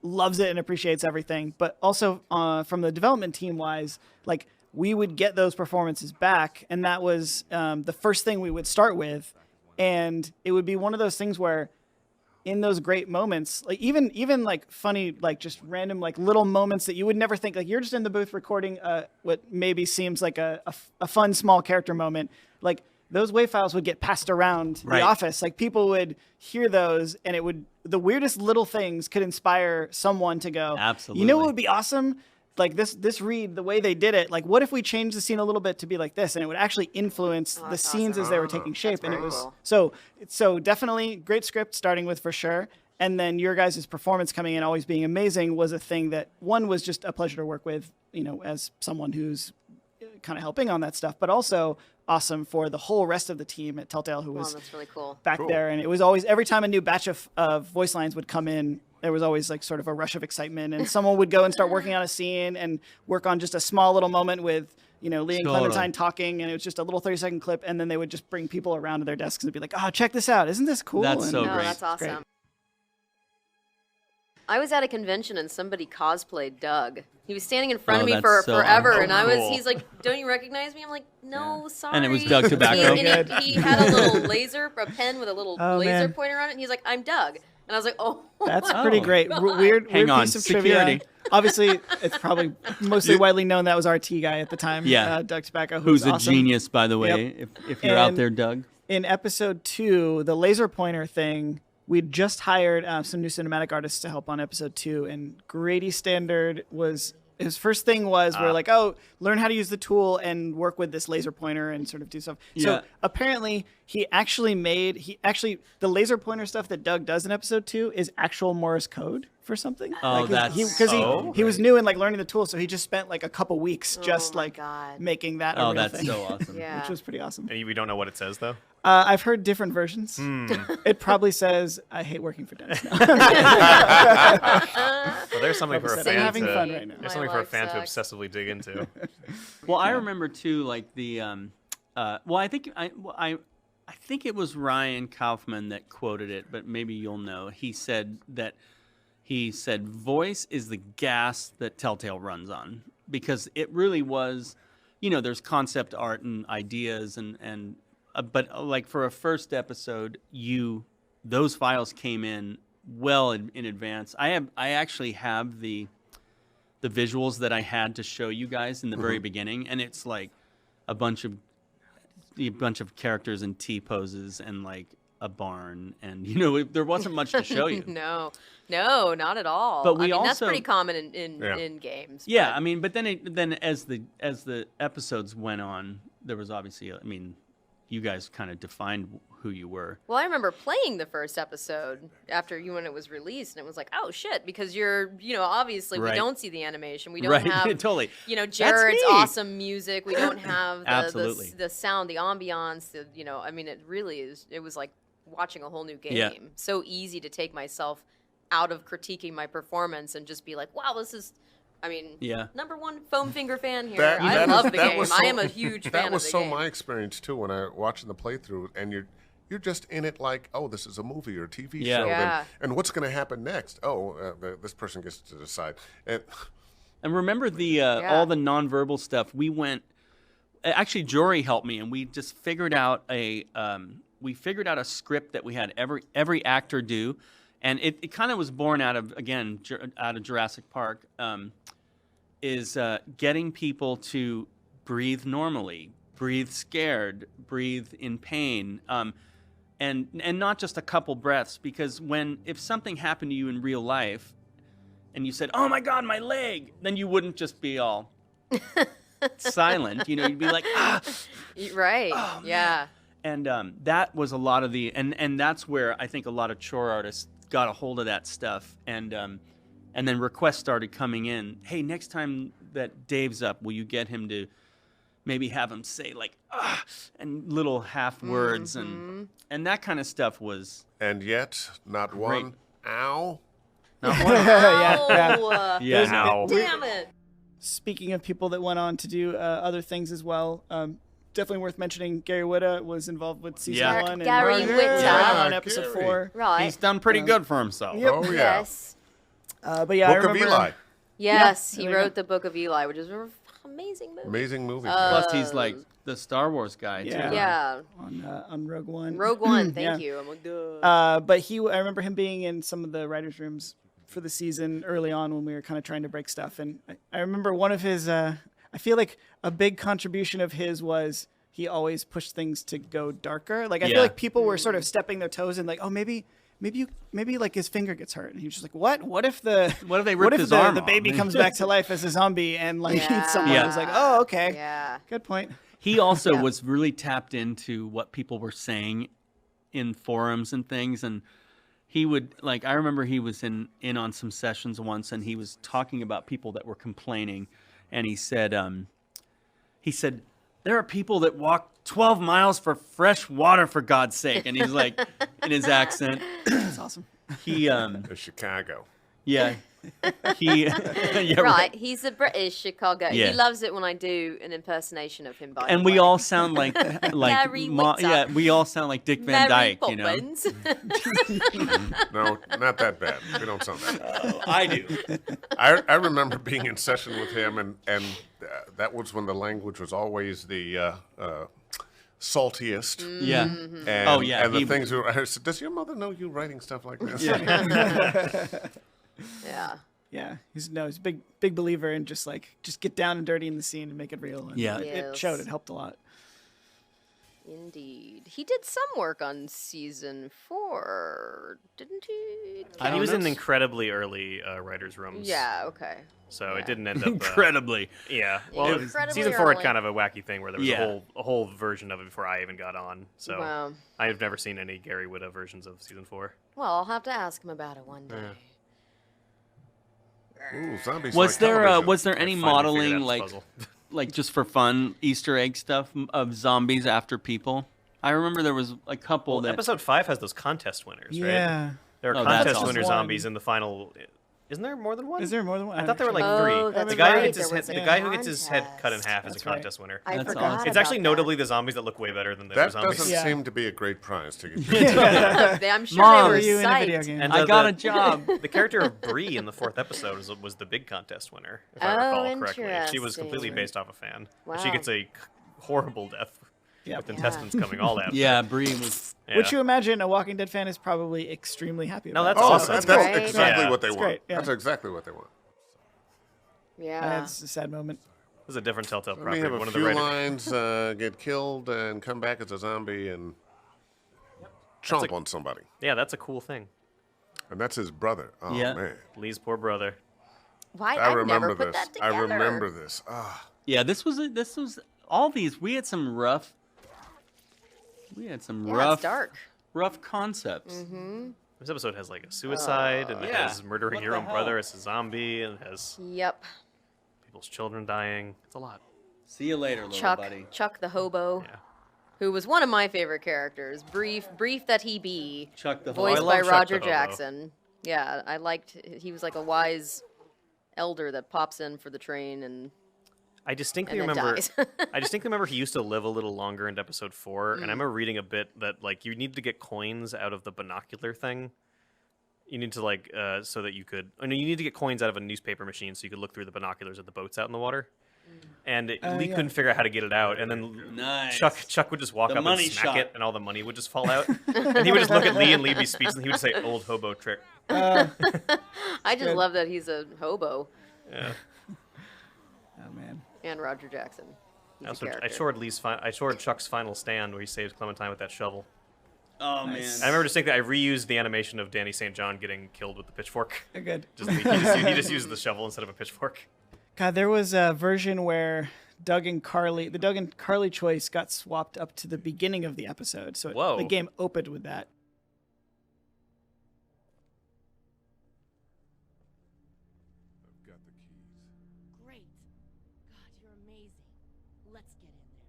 loves it and appreciates everything, but also from the development team wise, like we would get those performances back, and that was the first thing we would start with, and it would be one of those things where in those great moments, like even like funny, like just random, like little moments that you would never think, like you're just in the booth recording what maybe seems like a fun small character moment, like those WAV files would get passed around Right. the office. Like people would hear those, and the weirdest little things could inspire someone to go, Absolutely. you know what would be awesome? Like this read, the way they did it, like what if we changed the scene a little bit to be like this, and it would actually influence the that's scenes awesome. as they were taking shape. That's And it very was cool. so definitely great script starting with for sure. And then your guys' performance coming in always being amazing was a thing that one was just a pleasure to work with, as someone who's kind of helping on that stuff, but also awesome for the whole rest of the team at Telltale who Wow, was that's really cool. back there. And it was always, every time a new batch of voice lines would come in, there was always like sort of a rush of excitement, and someone would go and start working on a scene and work on just a small little moment with, Lee and Totally. Clementine talking, and it was just a little 30-second clip, and then they would just bring people around to their desks and be like, oh, check this out. Isn't this cool? That's And so No, great. that's awesome. great. I was at a convention and somebody cosplayed Doug. He was standing in front Oh, of me that's for so forever, awesome. and Cool. he's like, "Don't you recognize me?" I'm like, "No, sorry." And it was Doug Tobacco. He had a little a pen with a little Oh, laser man. pointer on it, and he's like, "I'm Doug," and I was like, "Oh." That's Oh. pretty great. God. Weird Hang on, piece of security. trivia. Obviously, it's probably mostly widely known that was our T guy at the time. Yeah. Doug Tobacco, Who's was a awesome. genius, by the way, if you're out And- there, Doug. In episode 2, the laser pointer thing, we'd just hired some new cinematic artists to help on episode 2, and Grady Standard was his first thing was we're like, oh, learn how to use the tool and work with this laser pointer and sort of do stuff. Yeah. So apparently the laser pointer stuff that Doug does in episode 2 is actual Morse code for something. Oh, that's so he was new and like learning the tool, so he just spent like a couple weeks just my like God. making that a Oh, real that's thing. so awesome. Yeah. Which was pretty awesome. And we don't know what it says though. I've heard different versions. It probably says, I hate working for Dennis now. Well, there's something for a I'm fan having to. fun right now. There's My something for a life fan to sucks. obsessively dig into. Well, I remember too, like the I think it was Ryan Kaufman that quoted it, but maybe you'll know. He said voice is the gas that Telltale runs on, because it really was, there's concept art and ideas and but like for a first episode, those files came in well in advance. I actually have the visuals that I had to show you guys in the very beginning, and it's like a bunch of characters in T poses and like a barn, and there wasn't much to show you. No, not at all. But we that's also- pretty common in games. Yeah, I mean, but then as the episodes went on, there was obviously, you guys kind of defined who you were. Well, I remember playing the first episode when it was released, and it was like, oh shit, because obviously we don't see the animation, we don't have totally, Jared's awesome music, we don't have Absolutely. the sound, the ambiance, it really is. It was like watching a whole new game. Yeah. So easy to take myself out of critiquing my performance and just be like, wow, this is. Number one foam finger fan here. I love the game. I am a huge fan of the game. That was so my experience too when I watching the playthrough, and you're just in it like, oh, this is a movie or a TV show, and what's going to happen next? Oh, this person gets to decide. And remember all the nonverbal stuff. We went. Actually, Jory helped me, and we just figured out a script that we had every actor do. And it kind of was born out of Jurassic Park, is getting people to breathe normally, breathe scared, breathe in pain, and not just a couple breaths. Because if something happened to you in real life, and you said, "Oh my God, my leg," then you wouldn't just be all silent. You'd be like, "Ah." Right. Oh, yeah. And that was a lot of and that's where I think a lot of chore artists got a hold of that stuff, and then requests started coming in. Hey, next time that Dave's up, will you get him to maybe have him say like and little half words and that kind of stuff was. And yet, not great. one ow. Not one. Ow. Damn it. Speaking of people that went on to do other things as well. Definitely worth mentioning. Gary Whitta was involved with season 1 and Gary Whitta on episode 4. Right. He's done pretty good for himself. Yep. Oh yeah. Yes. But yeah, Book I remember, of Eli. Yes, Yeah, he wrote the Book of Eli, which is an amazing movie. Amazing movie. Plus, he's like the Star Wars guy too. Yeah. On Rogue One. Rogue One. Thank you. I'm like, duh. But I remember him being in some of the writers' rooms for the season early on when we were kind of trying to break stuff. And I remember one of his. I feel like a big contribution of his was. He always pushed things to go darker. Like I feel like people were sort of stepping their toes and like, oh, maybe like his finger gets hurt, and he was just like, what? What if they rip his arm off? The baby comes back to life as a zombie and like eats someone? It was like, oh, okay, good point. He also was really tapped into what people were saying in forums and things, and he would like. I remember he was in on some sessions once, and he was talking about people that were complaining, and he said. There are people that walk 12 miles for fresh water, for God's sake. And he's like, in his accent. That's awesome. Chicago. Yeah. Right. He's a British Chicago. Yeah. He loves it when I do an impersonation of him. And we all sound like we all sound like Dick Van Dyke, you know. No, not that bad. We don't sound that bad. I do. I remember being in session with him, and that was when the language was always the saltiest. Yeah. Mm-hmm. And, yeah. And the things I said, does your mother know you writing stuff like this? Yeah. Yeah. He's a big believer in just get down and dirty in the scene and make it real. And it showed. It helped a lot. Indeed. He did some work on season 4, didn't he? He was in incredibly early writers' rooms. Yeah, okay. So it didn't end up... Incredibly. Yeah. Well, season 4 had kind of a wacky thing where there was a whole version of it before I even got on. So I've never seen any Gary Whitta versions of season 4. Well, I'll have to ask him about it one day. Ooh, zombies was like there any modeling like just for fun Easter egg stuff of zombies after people? I remember there was a couple that episode 5 has those contest winners, right? Yeah. There are contest winner zombies in the final. Isn't there more than one? Is there more than one? I thought there were like 3. The guy who gets his head cut in half is a contest winner. I forgot awesome. It's actually notably the zombies that look way better than the other zombies. That doesn't seem to be a great prize to get. I'm sure Mom, they were you in a video psyched. game? And I got a job. The character of Bree in the 4th episode was the big contest winner, if I recall correctly. She was completely based off a fan. Wow. She gets a horrible death with intestines coming all out. Yeah, Bree was. Yeah. Which you imagine a Walking Dead fan is probably extremely happy about. No, that's Oh, awesome. that's exactly what they want. great, yeah. That's exactly what they want. Yeah. It's a sad moment. This is a different Telltale We property. have One a of the few writers. lines, get killed, and come back as a zombie and chomp on somebody. Yeah, that's a cool thing. And that's his brother. Oh, Yeah. man. Lee's poor brother. Why? I I've remember never put this. that I together. remember this. Yeah, this was all these. We had some rough We had some Yeah, rough, it's dark. rough concepts. Mm-hmm. This episode has like a suicide, and it Yeah. has murdering What your the own hell? brother as a zombie, and it has Yep. people's children dying. It's a lot. See you later, little Chuck, buddy. Chuck the hobo, Yeah. who was one of my favorite characters. Brief that he be. Chuck the Voiced hobo. by I love Chuck Roger the hobo. Jackson. Yeah, I liked. He was like a wise elder that pops in for the train and. I distinctly And then remember. dies. I distinctly remember he used to live a little longer into episode 4, and I Mm. remember reading a bit that like you need to get coins out of the binocular thing. You need to like so that you could. Oh, no, you need to get coins out of a newspaper machine so you could look through the binoculars at the boats out in the water. And Lee yeah. couldn't figure out how to get it out, and then Nice. Chuck would just walk The up and money smack shot. it, and all the money would just fall out. And he would just look at Lee, and Lee would be speechless, and he would just say, "Old hobo trick." I just Good. love that he's a hobo. Yeah. Oh man. And Roger Jackson. He's a I character. shored Chuck's final stand where he saves Clementine with that shovel. Oh Nice. I remember distinctly I reused the animation of Danny St. John getting killed with the pitchfork. Good. He just used the shovel instead of a pitchfork. God, there was a version where the Doug and Carly choice got swapped up to the beginning of the episode. So Whoa. the game opened with that. I've got the keys. Great. God, you're amazing. Let's get in there.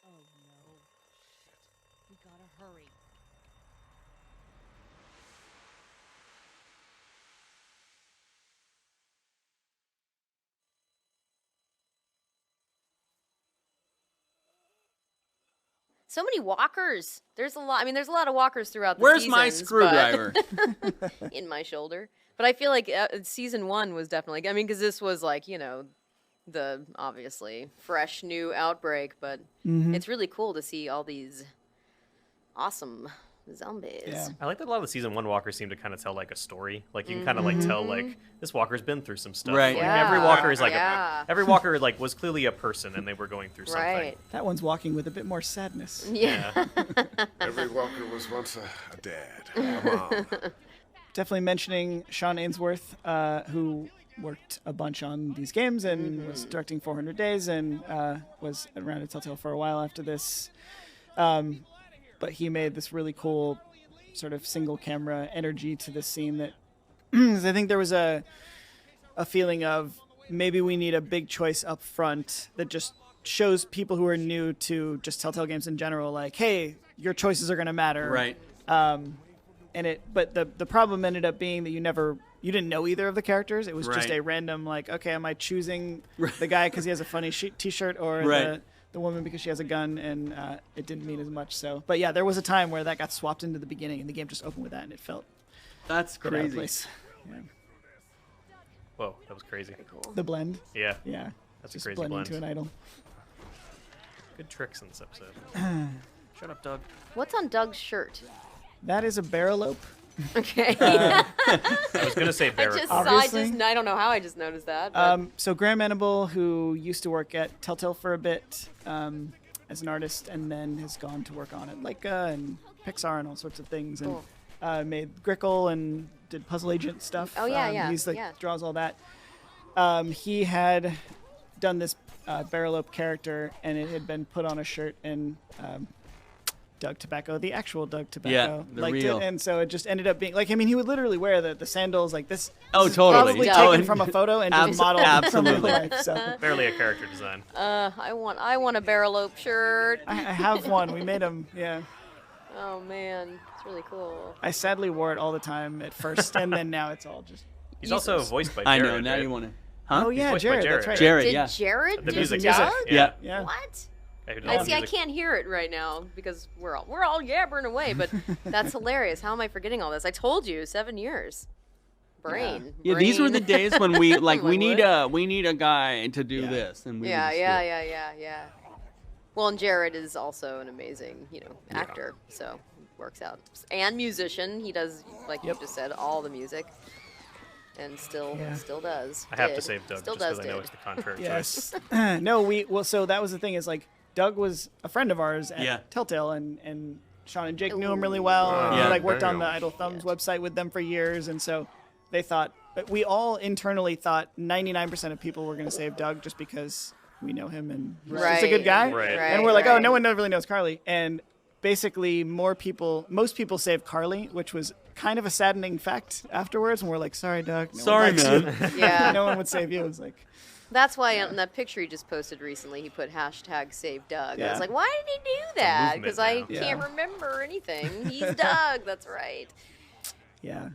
Oh no. Shit. We gotta hurry. So many walkers. There's a lot. I mean, there's a lot of walkers throughout the Where's seasons. my but- screwdriver? In my shoulder. But I feel like season 1 was definitely. I mean, because this was like, the obviously fresh new outbreak, but it's really cool to see all these awesome zombies. Yeah. I like that a lot of the season 1 walkers seem to kind of tell like a story. Like you can kind of like tell like this walker's been through some stuff. Right. Like, Yeah. every walker is like Yeah. every walker like was clearly a person and they were going through something. Right. That one's walking with a bit more sadness. Yeah. Every walker was once a dad, a mom. Definitely mentioning Sean Ainsworth, who worked a bunch on these games and was directing 400 Days and was around at Telltale for a while after this. But he made this really cool sort of single camera energy to this scene that 'cause I think there was a feeling of maybe we need a big choice up front that just shows people who are new to just Telltale games in general, like, hey, your choices are going to matter. Right. But the problem ended up being that you didn't know either of the characters. It was just Right. a random, like, okay, am I choosing the guy because he has a funny t-shirt or Right. the woman because she has a gun? And it didn't mean as much. So, but yeah, there was a time where that got swapped into the beginning and the game just opened with that and it felt That's a bit out of crazy. place. Yeah. Whoa, that was crazy. The blend. Yeah. Yeah. That's Just a crazy blend blend. into an idol. Good tricks in this episode. Shut up, Doug. What's on Doug's shirt? That is a barrelope. Okay. I was gonna say I barracuda. I don't know how I just noticed that. But So Graham Manable, who used to work at Telltale for a bit as an artist, and then has gone to work on it, Leica and Pixar and all sorts of things, and made Grickle and did Puzzle Agent stuff. Oh, yeah. He's like Yeah. draws all that. He had done this barrelope character, and it had been put on a shirt, and Doug Tobacco, the actual Doug Tobacco, the liked real. it, and so it just ended up being like, I mean, he would literally wear the sandals like this. Oh, this is totally. Probably Yeah. taken Oh, from a photo and just modeled from real absolutely. life. So Barely a character design. I want a barrelope shirt. I have one. We made them. Yeah. Oh man, it's really cool. I sadly wore it all the time at first, and then now it's all just. He's also voiced by Jared. I know. Now right? you want to. Huh? Oh yeah, voiced by Jared. Jared, That's right. Jared, Did yeah. Jared The do music. Doug? Yeah. Yeah. What? Guy who did all I the see. I music. can't hear it right now because we're all yabbering away. But that's hilarious. How am I forgetting all this? I told you, 7 years. Brain. Yeah, these were the days when we like My we need wood. a guy to do Yeah. this, and we would Yeah, just do yeah, it. yeah. Well, and Jared is also an amazing, actor, so it works out. And musician. He does, like you just said, all the music. and still Yeah. does. I have to Did. save Doug Still just does. because I know did. it's the contrary Yes. choice. No, so that was the thing is like Doug was a friend of ours at Yeah. Telltale, and Sean and Jake knew him really well. And Yeah. he like worked on Damn. the Idle Thumbs website with them for years, and so they thought we all internally thought 99% of people were going to save Doug just because we know him and he's just a good guy. Right. And we're like, oh, no one really knows Carly, and basically most people saved Carly, which was kind of a saddening fact afterwards. And we're like, sorry, Doug. No Sorry, one likes man. you. Yeah. No one would save you. It was like. That's why on that picture he just posted recently, he put #Save Doug. I Yeah. was like, why did he do that? movement Because I now. can't Yeah. remember anything. He's Doug. That's right. Yeah.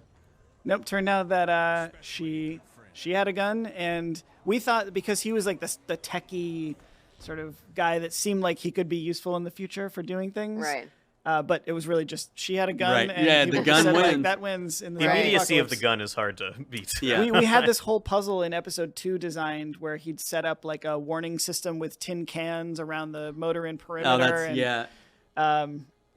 Nope. Turned out that she had a gun, and we thought because he was like the techie sort of guy that seemed like he could be useful in the future for doing things. Right. But it was really just she had a gun, Right. and Yeah, the people gun said, like, wins. that wins in the The Right. immediacy of the apocalypse. gun is hard to beat. Yeah. We had this whole puzzle in episode 2 designed where he'd set up like a warning system with tin cans around the motor and perimeter. Oh, that's and, yeah.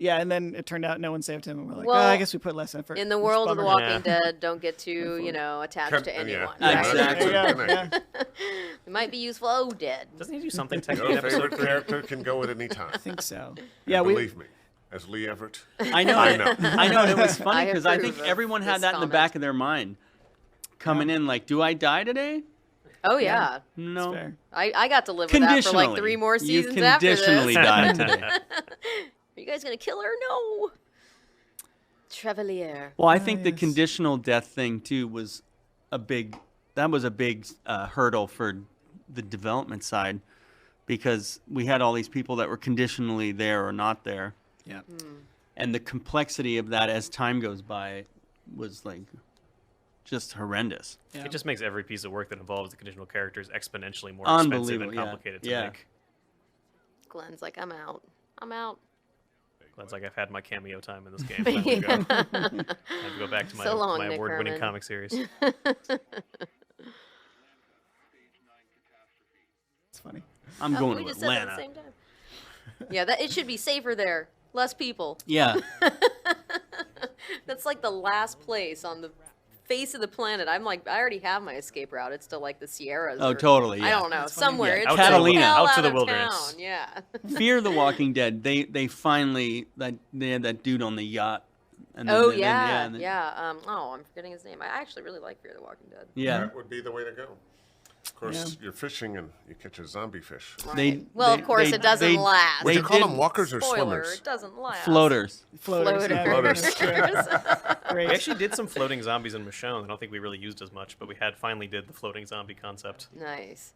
Yeah, and then it turned out no one saved him, and we're like, Well, I guess we put less effort. In the Which world of The bummer. Walking Dead, don't get too, attached to anyone. Yeah. right? Exactly. Yeah, yeah. It might be useful. Oh, dead. Doesn't he do something technical Your in episode favorite 3? character can go at any time. I think so. And Yeah, believe me, as Lee Everett, I know. I know. I know. And it was funny I because I approve think of everyone had this that in the comment. back of their mind, coming in like, "Do I die today?" Oh, yeah. No. fair. I got to live with that for like 3 more seasons you after this. conditionally died today. Are you guys going to kill her? No. Trevalier. Well, I think the yes. conditional death thing too was a big hurdle for the development side, because we had all these people that were conditionally there or not there, Yeah. and the complexity of that as time goes by was like just horrendous. Yeah. It just makes every piece of work that involves the conditional characters exponentially more expensive and Unbelievable, yeah. complicated to Yeah. make. Glenn's like, I'm out. I'm out. Glenn's like, I've had my cameo time in this game. Time to go. I have to go back to my, So long, my Nick award-winning Herman. comic series. It's funny. I'm Oh, going we to just said that at the Atlanta. same time. Yeah, it should be safer there. Less people. Yeah. That's like the last place on the face of the planet. I'm like, I already have my escape route. It's to like the Sierras. Oh, or- totally, I yeah. don't know. That's funny. Somewhere. Yeah. It's Out to the- Catalina. out to the wilderness. Town. Yeah. Fear the Walking Dead. They finally they had that dude on the yacht. And Oh, then- yeah. and then- Yeah. I'm forgetting his name. I actually really like Fear the Walking Dead. Yeah. that would be the way to go. Of course, you're fishing and you catch a zombie fish. They, Well, they- of course, they- it doesn't they- last. Would they you call did them walkers or Spoiler, swimmers? it doesn't last. Floaters. Floaters. yeah, Floaters. that's true. We Great. actually did some floating zombies in Michonne. I don't think we really used as much, but we had finally did the floating zombie concept. Nice.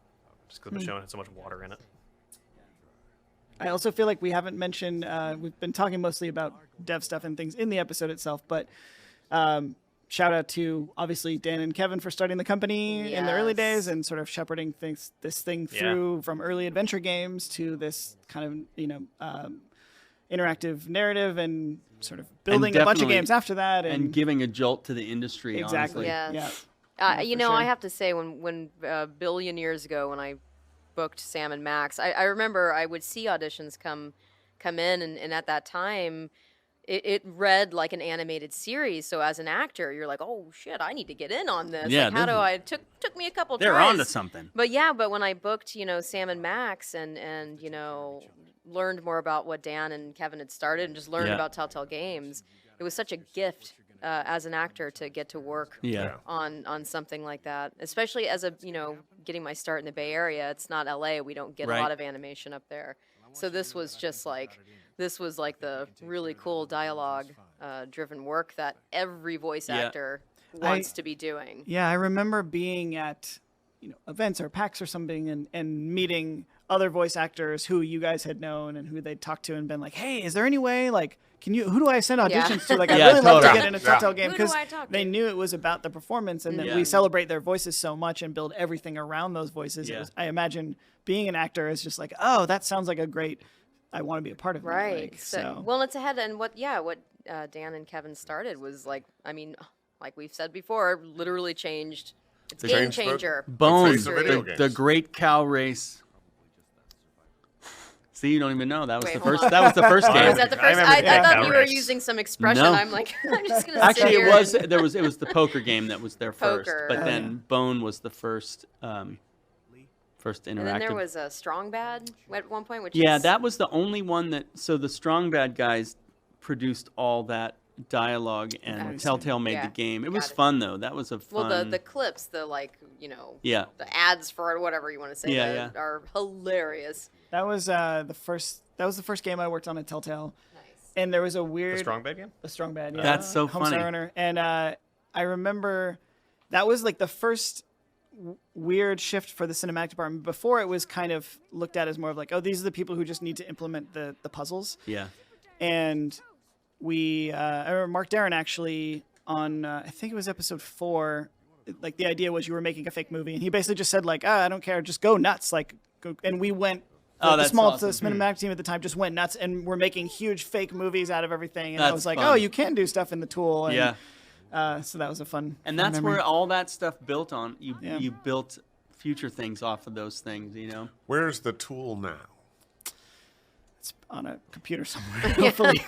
Just because Michonne had so much water in it. I also feel like we haven't mentioned, we've been talking mostly about dev stuff and things in the episode itself, but shout out to obviously Dan and Kevin for starting the company in the early days and sort of shepherding this thing through from early adventure games to this kind of, interactive narrative and sort of building a bunch of definitely- games after that. And giving a jolt to the industry. Exactly. Honestly. Yes. Yeah. You for know, sure. I have to say, when a billion years ago, when I booked Sam and Max, I remember I would see auditions come in, and at that time, it read like an animated series. So as an actor, you're like, oh shit, I need to get in on this. Yeah, like, how this do is- I? It took me a couple They're tries. onto something. But when I booked, Sam and Max, and learned more about what Dan and Kevin had started, and just learned Yeah. about Telltale Games, it was such a gift as an actor to get to work Yeah. on something like that. Especially as a getting my start in the Bay Area. It's not LA. We don't get Right. a lot of animation up there. So this was just like the really cool dialogue driven work that every voice Yeah. actor wants to be doing. Yeah, I remember being at events or PAX or something and meeting other voice actors who you guys had known and who they'd talked to and been like, hey, is there any way, like, who do I send auditions to? Like, Yeah, I'd really love to totally. get in a Telltale game Who do because I talk to? they knew it was about the performance and that Yeah. we celebrate their voices so much and build everything around those voices. Yeah. I imagine being an actor is just like, oh, that sounds like a great, I want to be a part of that. Right. Like, so. Well, it's ahead, and what Dan and Kevin started was like we've said before, literally changed. It's a game changer. Bones, face of video games. the great cow race. See, you don't even know. That was Wait, the hold first. on. That was the first game. Was that the first? I thought you were using some expression. No. I'm like, I'm just gonna Actually, sit it here was. and- It was the poker game that was there first. Poker. But Oh, then Bone was the first. First interactive. And then there was a Strong Bad at one point, which Yeah, is, that was the only one that. So the Strong Bad guys produced all that dialogue, and Telltale made the game. It was fun though. That was a fun. well, the clips, the Yeah. the ads for it, whatever you want to say, Yeah, that are hilarious. That was the first game I worked on at Telltale. Nice. And there was a weird Strong Bad game? The Strong Bad, yeah. That's so Homestar funny. Runner. And I remember that was like the first weird shift for the cinematic department. Before it was kind of looked at as more of like, oh, these are the people who just need to implement the puzzles. Yeah. And I remember Mark Darren actually on, I think it was episode 4, like the idea was you were making a fake movie. And he basically just said like, I don't care, just go nuts. Like, go. And we went, the that's small awesome. the cinematic team at the time just went nuts and we're making huge fake movies out of everything. And I That's was like, fun. oh, you can do stuff in the tool. And, Yeah. so that was a fun. And fun that's memory. where all that stuff built on. You Yeah. you built future things off of those things, you know. Where's the tool now? It's on a computer somewhere. Hopefully.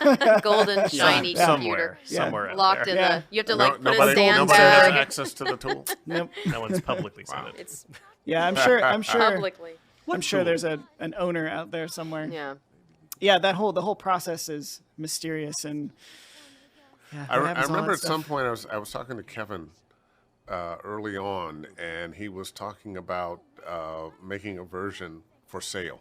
Golden shiny Somewhere computer. out Locked there. in the. You have to like put a Nobody sandbag. has access to the tool. Nope. No one's publicly said it. It's Yeah, I'm sure. publicly. I'm sure there's an owner out there somewhere. Yeah. Yeah, the whole process is mysterious and. Yeah, I it happens a lot remember of at some stuff. point I was talking to Kevin early on, and he was talking about making a version for sale.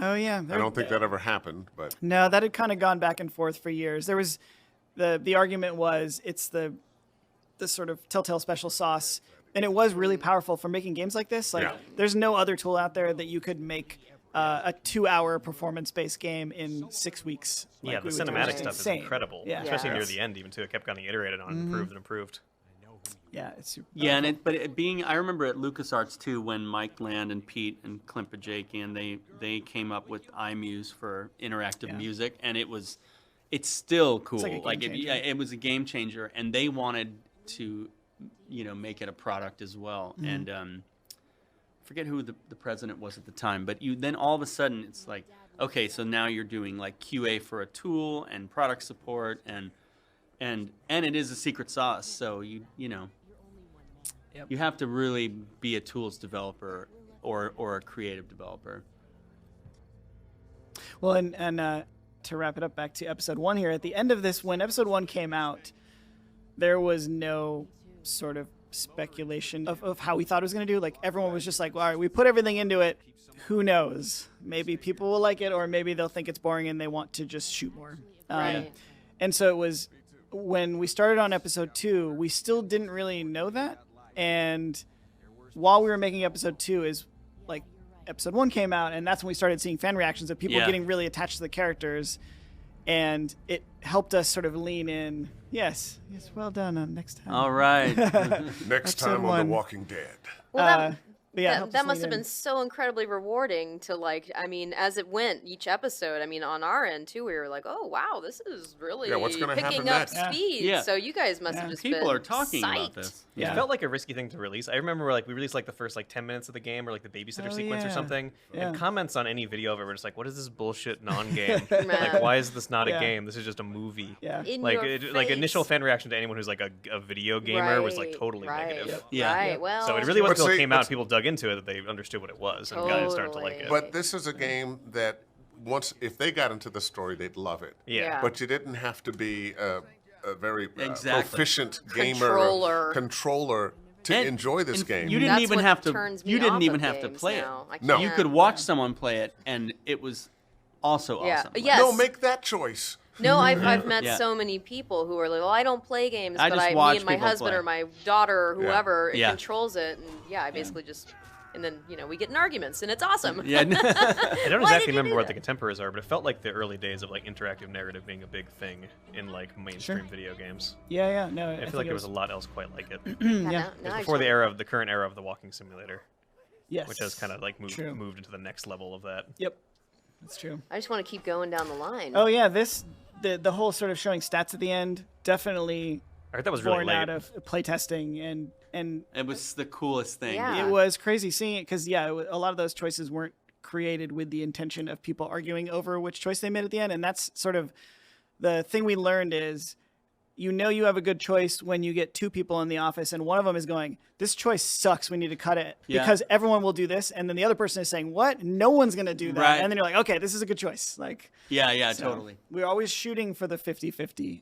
Oh yeah. I don't think that ever happened, but No, that had kind of gone back and forth for years. There was the argument was it's the sort of Telltale special sauce, and it was really powerful for making games like this. Like, Yeah. there's no other tool out there that you could make a 2-hour performance-based game in 6 weeks. Yeah, like the we would do. cinematic It's stuff is insane. incredible, Yeah. especially near It's- the end even too. It kept getting iterated on, and improved and improved. Yeah, it's super Yeah, and I remember at LucasArts too when Mike Land and Pete and Clint Bajakian they came up with iMuse for interactive music, and it's still cool. like a game changer. it was a game changer, and they wanted to, make it a product as well. Mhm. And forget who the president was at the time, but then all of a sudden it's like, okay, so now you're doing like QA for a tool and product support and it is a secret sauce, so you have to really be a tools developer or a creative developer. Well, and to wrap it up back to episode 1 here, at the end of this, when episode 1 came out, there was no sort of speculation of how we thought it was going to do. Like, everyone was just like, well, all right, we put everything into it. Who knows? Maybe people will like it, or maybe they'll think it's boring and they want to just shoot more. Right. And so it was, when we started on episode 2, we still didn't really know that. And while we were making episode 2 is like episode 1 came out, and that's when we started seeing fan reactions of people getting really attached to the characters, and it helped us sort of lean in. Yes, well done on next time. All right. next Episode time on 1. The Walking Dead. Well, yeah, that must have been so incredibly rewarding to as it went each episode. I mean, on our end too, we were like, oh wow, this is really what's gonna picking happen up next? speed. Yeah. So you guys must have just People been are talking about psyched. this. It felt like a risky thing to release. I remember we released like the first 10 minutes of the game or like the babysitter sequence or something, and comments on any video of it were just like, what is this bullshit non-game? Like, why is this not a game? This is just a movie. Yeah. In Like your like face. initial fan reaction to anyone who's like a video gamer was like totally negative. Yep. Yeah. Right. Well. So it really wasn't But until it see, came out and it's- people dug into it that they understood what it was and guys started to like it. But this is a game that if they got into the story, they'd love it. Yeah. But you didn't have to be a very Exactly. proficient gamer Controller. controller to And- enjoy this and game. You didn't That's even what have to. turns me You didn't off even of have to games play now. I it. No. You can't. could watch someone play it, and it was also Yeah. awesome. Yes. No, make that choice. No, I've met Yeah. so many people who are like, well, I don't play games, I but just me watch and my people husband play. or my daughter or Yeah. whoever Yeah. controls it, and I basically just, and then we get in arguments, and it's awesome. Yeah. I don't Why exactly did you remember do what that? the contemporaries are, but it felt like the early days of interactive narrative being a big thing in mainstream video games. Yeah, no. I feel like there was a lot else quite like it. Yeah, Yeah. now It was I before just- the current era of the walking simulator, Yes. which has kind of True. moved into the next level of that. Yep. That's true. I just want to keep going down the line. Oh yeah, the whole sort of showing stats at the end definitely I heard that was really born late. out of playtesting and It was the coolest thing. Yeah. it was crazy seeing it because a lot of those choices weren't created with the intention of people arguing over which choice they made at the end. And that's sort of the thing we learned is, you know, you have a good choice when you get two people in the office and one of them is going, this choice sucks, we need to cut it because everyone will do this. And then the other person is saying, what? No one's going to do that. Right. And then you're like, okay, this is a good choice. Like, Yeah, so totally. We're always shooting for the 50-50.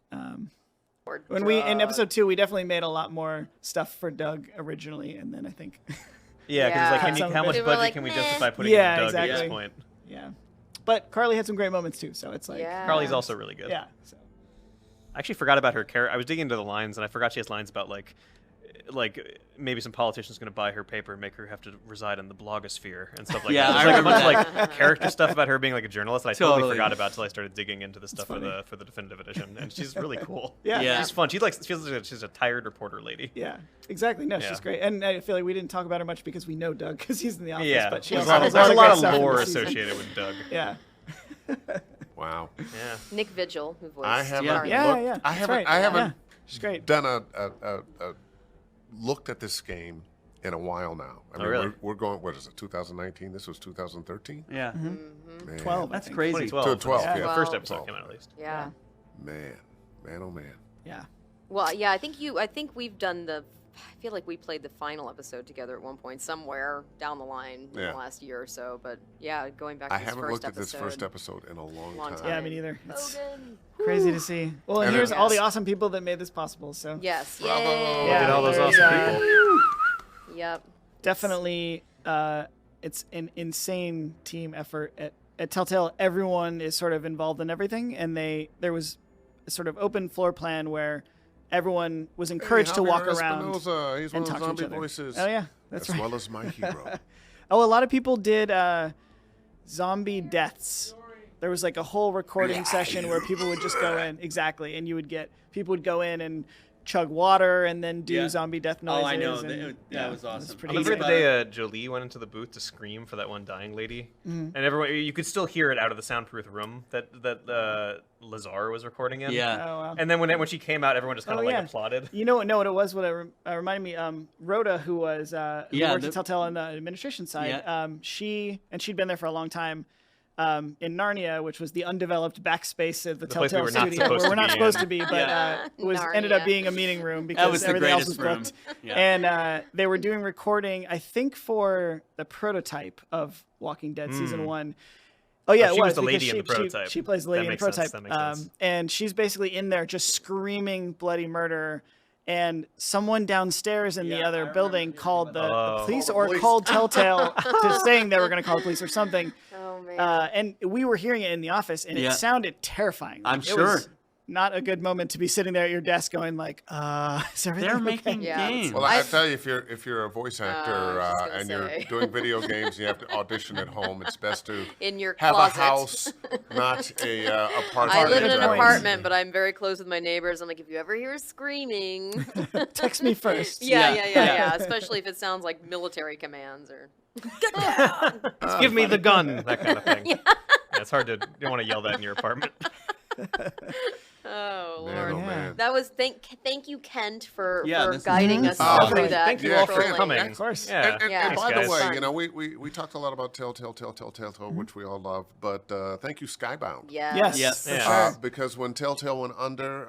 When we, in episode 2, we definitely made a lot more stuff for Doug originally. And then I think. Yeah, because like, how much budget can we justify putting in Doug at this point? Yeah. But Carly had some great moments too. So it's like. Carly's also really good. Yeah. So. I actually forgot about her character. I was digging into the lines, and I forgot she has lines about like maybe some politician's going to buy her paper and make her have to reside in the blogosphere and stuff like that. There's like a bunch of like character stuff about her being like a journalist that I totally forgot about until I started digging into the stuff for the definitive edition, and she's really cool. She's fun. She feels like she's a tired reporter lady. Yeah, exactly. No, she's great, and I feel like we didn't talk about her much because we know Doug because he's in the office. Yeah, but she there's has a lot great of lore stuff associated with Doug. Yeah. Wow. Yeah. Nick Vigil, who voiced. I haven't. I haven't She's great. Done a looked at this game in a while now. I mean, really? we're going. What is it? 2019. This was 2013. Yeah. Man. 12. That's crazy. 12. Yeah, the first episode came out at least. Yeah. Man, oh man. Yeah. Well, yeah, I think we've done I feel like we played the final episode together at one point somewhere down the line in the last year or so. But yeah, going back to this haven't looked at this first episode in a long time. Yeah, me neither. It's crazy to see. Well, and here's all the awesome people that made this possible. So yes, bravo. yay! Look at all those awesome people. Yep. Definitely, it's an insane team effort at Telltale. Everyone is sort of involved in everything, and there was a sort of open floor plan where everyone was encouraged to walk around He's and one of talk the to each zombie other. voices. Oh yeah, that's as right. well as my hero. Oh, a lot of people did zombie deaths. There was like a whole recording session where people would just go in, and you would get people would go in and chug water and then do zombie death noises. Oh, I know. And, That was awesome. It's pretty I remember easy. the day Jolie went into the booth to scream for that one dying lady, and everyone you could still hear it out of the soundproof room that Lazar was recording in. Yeah. Oh, wow. And then when she came out, everyone just kind of applauded. You know what it was? What it reminded me, Rhoda, who was who worked at Telltale on the administration side. She'd been there for a long time. In Narnia, which was the undeveloped backspace of the Telltale studio, where we're not supposed to be, but ended up being a meeting room because everything else was booked. And they were doing recording, I think, for the prototype of Walking Dead season 1. Oh yeah, she was the lady in the prototype. She plays the lady in the prototype, that makes sense. and she's basically in there just screaming bloody murder. And someone downstairs in the other building called the police or called Telltale to saying they were going to call the police or something. Oh man! And we were hearing it in the office, and it sounded terrifying. I'm it sure. Was not a good moment to be sitting there at your desk going like, is everything They're okay? making games. Well, I tell you, if you're a voice actor and you're doing video games, you have to audition at home. It's best to in your have closet. a house, not a apartment. I live in an apartment, but I'm very close with my neighbors. I'm like, if you ever hear screaming, text me first. Yeah. Especially if it sounds like military commands or get down. Give me the gun, that kind of thing. Yeah, it's hard to. You don't want to yell that in your apartment. Oh Man, Lord, oh, man. that was thank you Kent for this is guiding us through that. Thank you all for trolling. coming. Of course. Yeah. And by guys. the way, Fun. you know, we talked a lot about Telltale, which we all love, but thank you, Skybound. Yes. For Yeah. sure. Because when Telltale went under,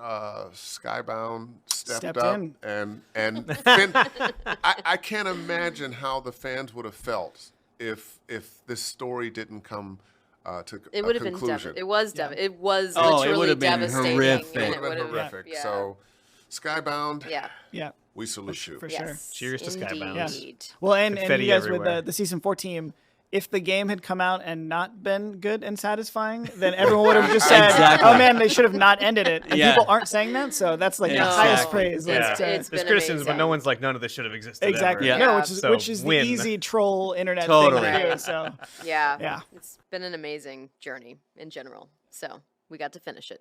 Skybound stepped Stepped up, in. and I can't imagine how the fans would have felt if this story didn't come to It a would have been conclusion. it was it was Oh, it literally would have been devastating. horrific. and It would have been horrific. Yeah. So, Skybound, Yeah. we salute you. For sure. Yes, Cheers to Skybound. indeed. Well, and Confetti you guys everywhere. with the season 4 team, if the game had come out and not been good and satisfying, then everyone would have just said, Exactly. "Oh man, they should have not ended it." And Yeah. people aren't saying that, so that's like the Exactly. highest praise. Yeah. Like, It's There's been criticisms, but amazing. no one's like, none of this should have existed. exactly. Ever. Yeah. No, So which is win. the easy troll internet Totally. thing to Right. do. So Yeah. Yeah. It's been an amazing journey in general. So we got to finish it.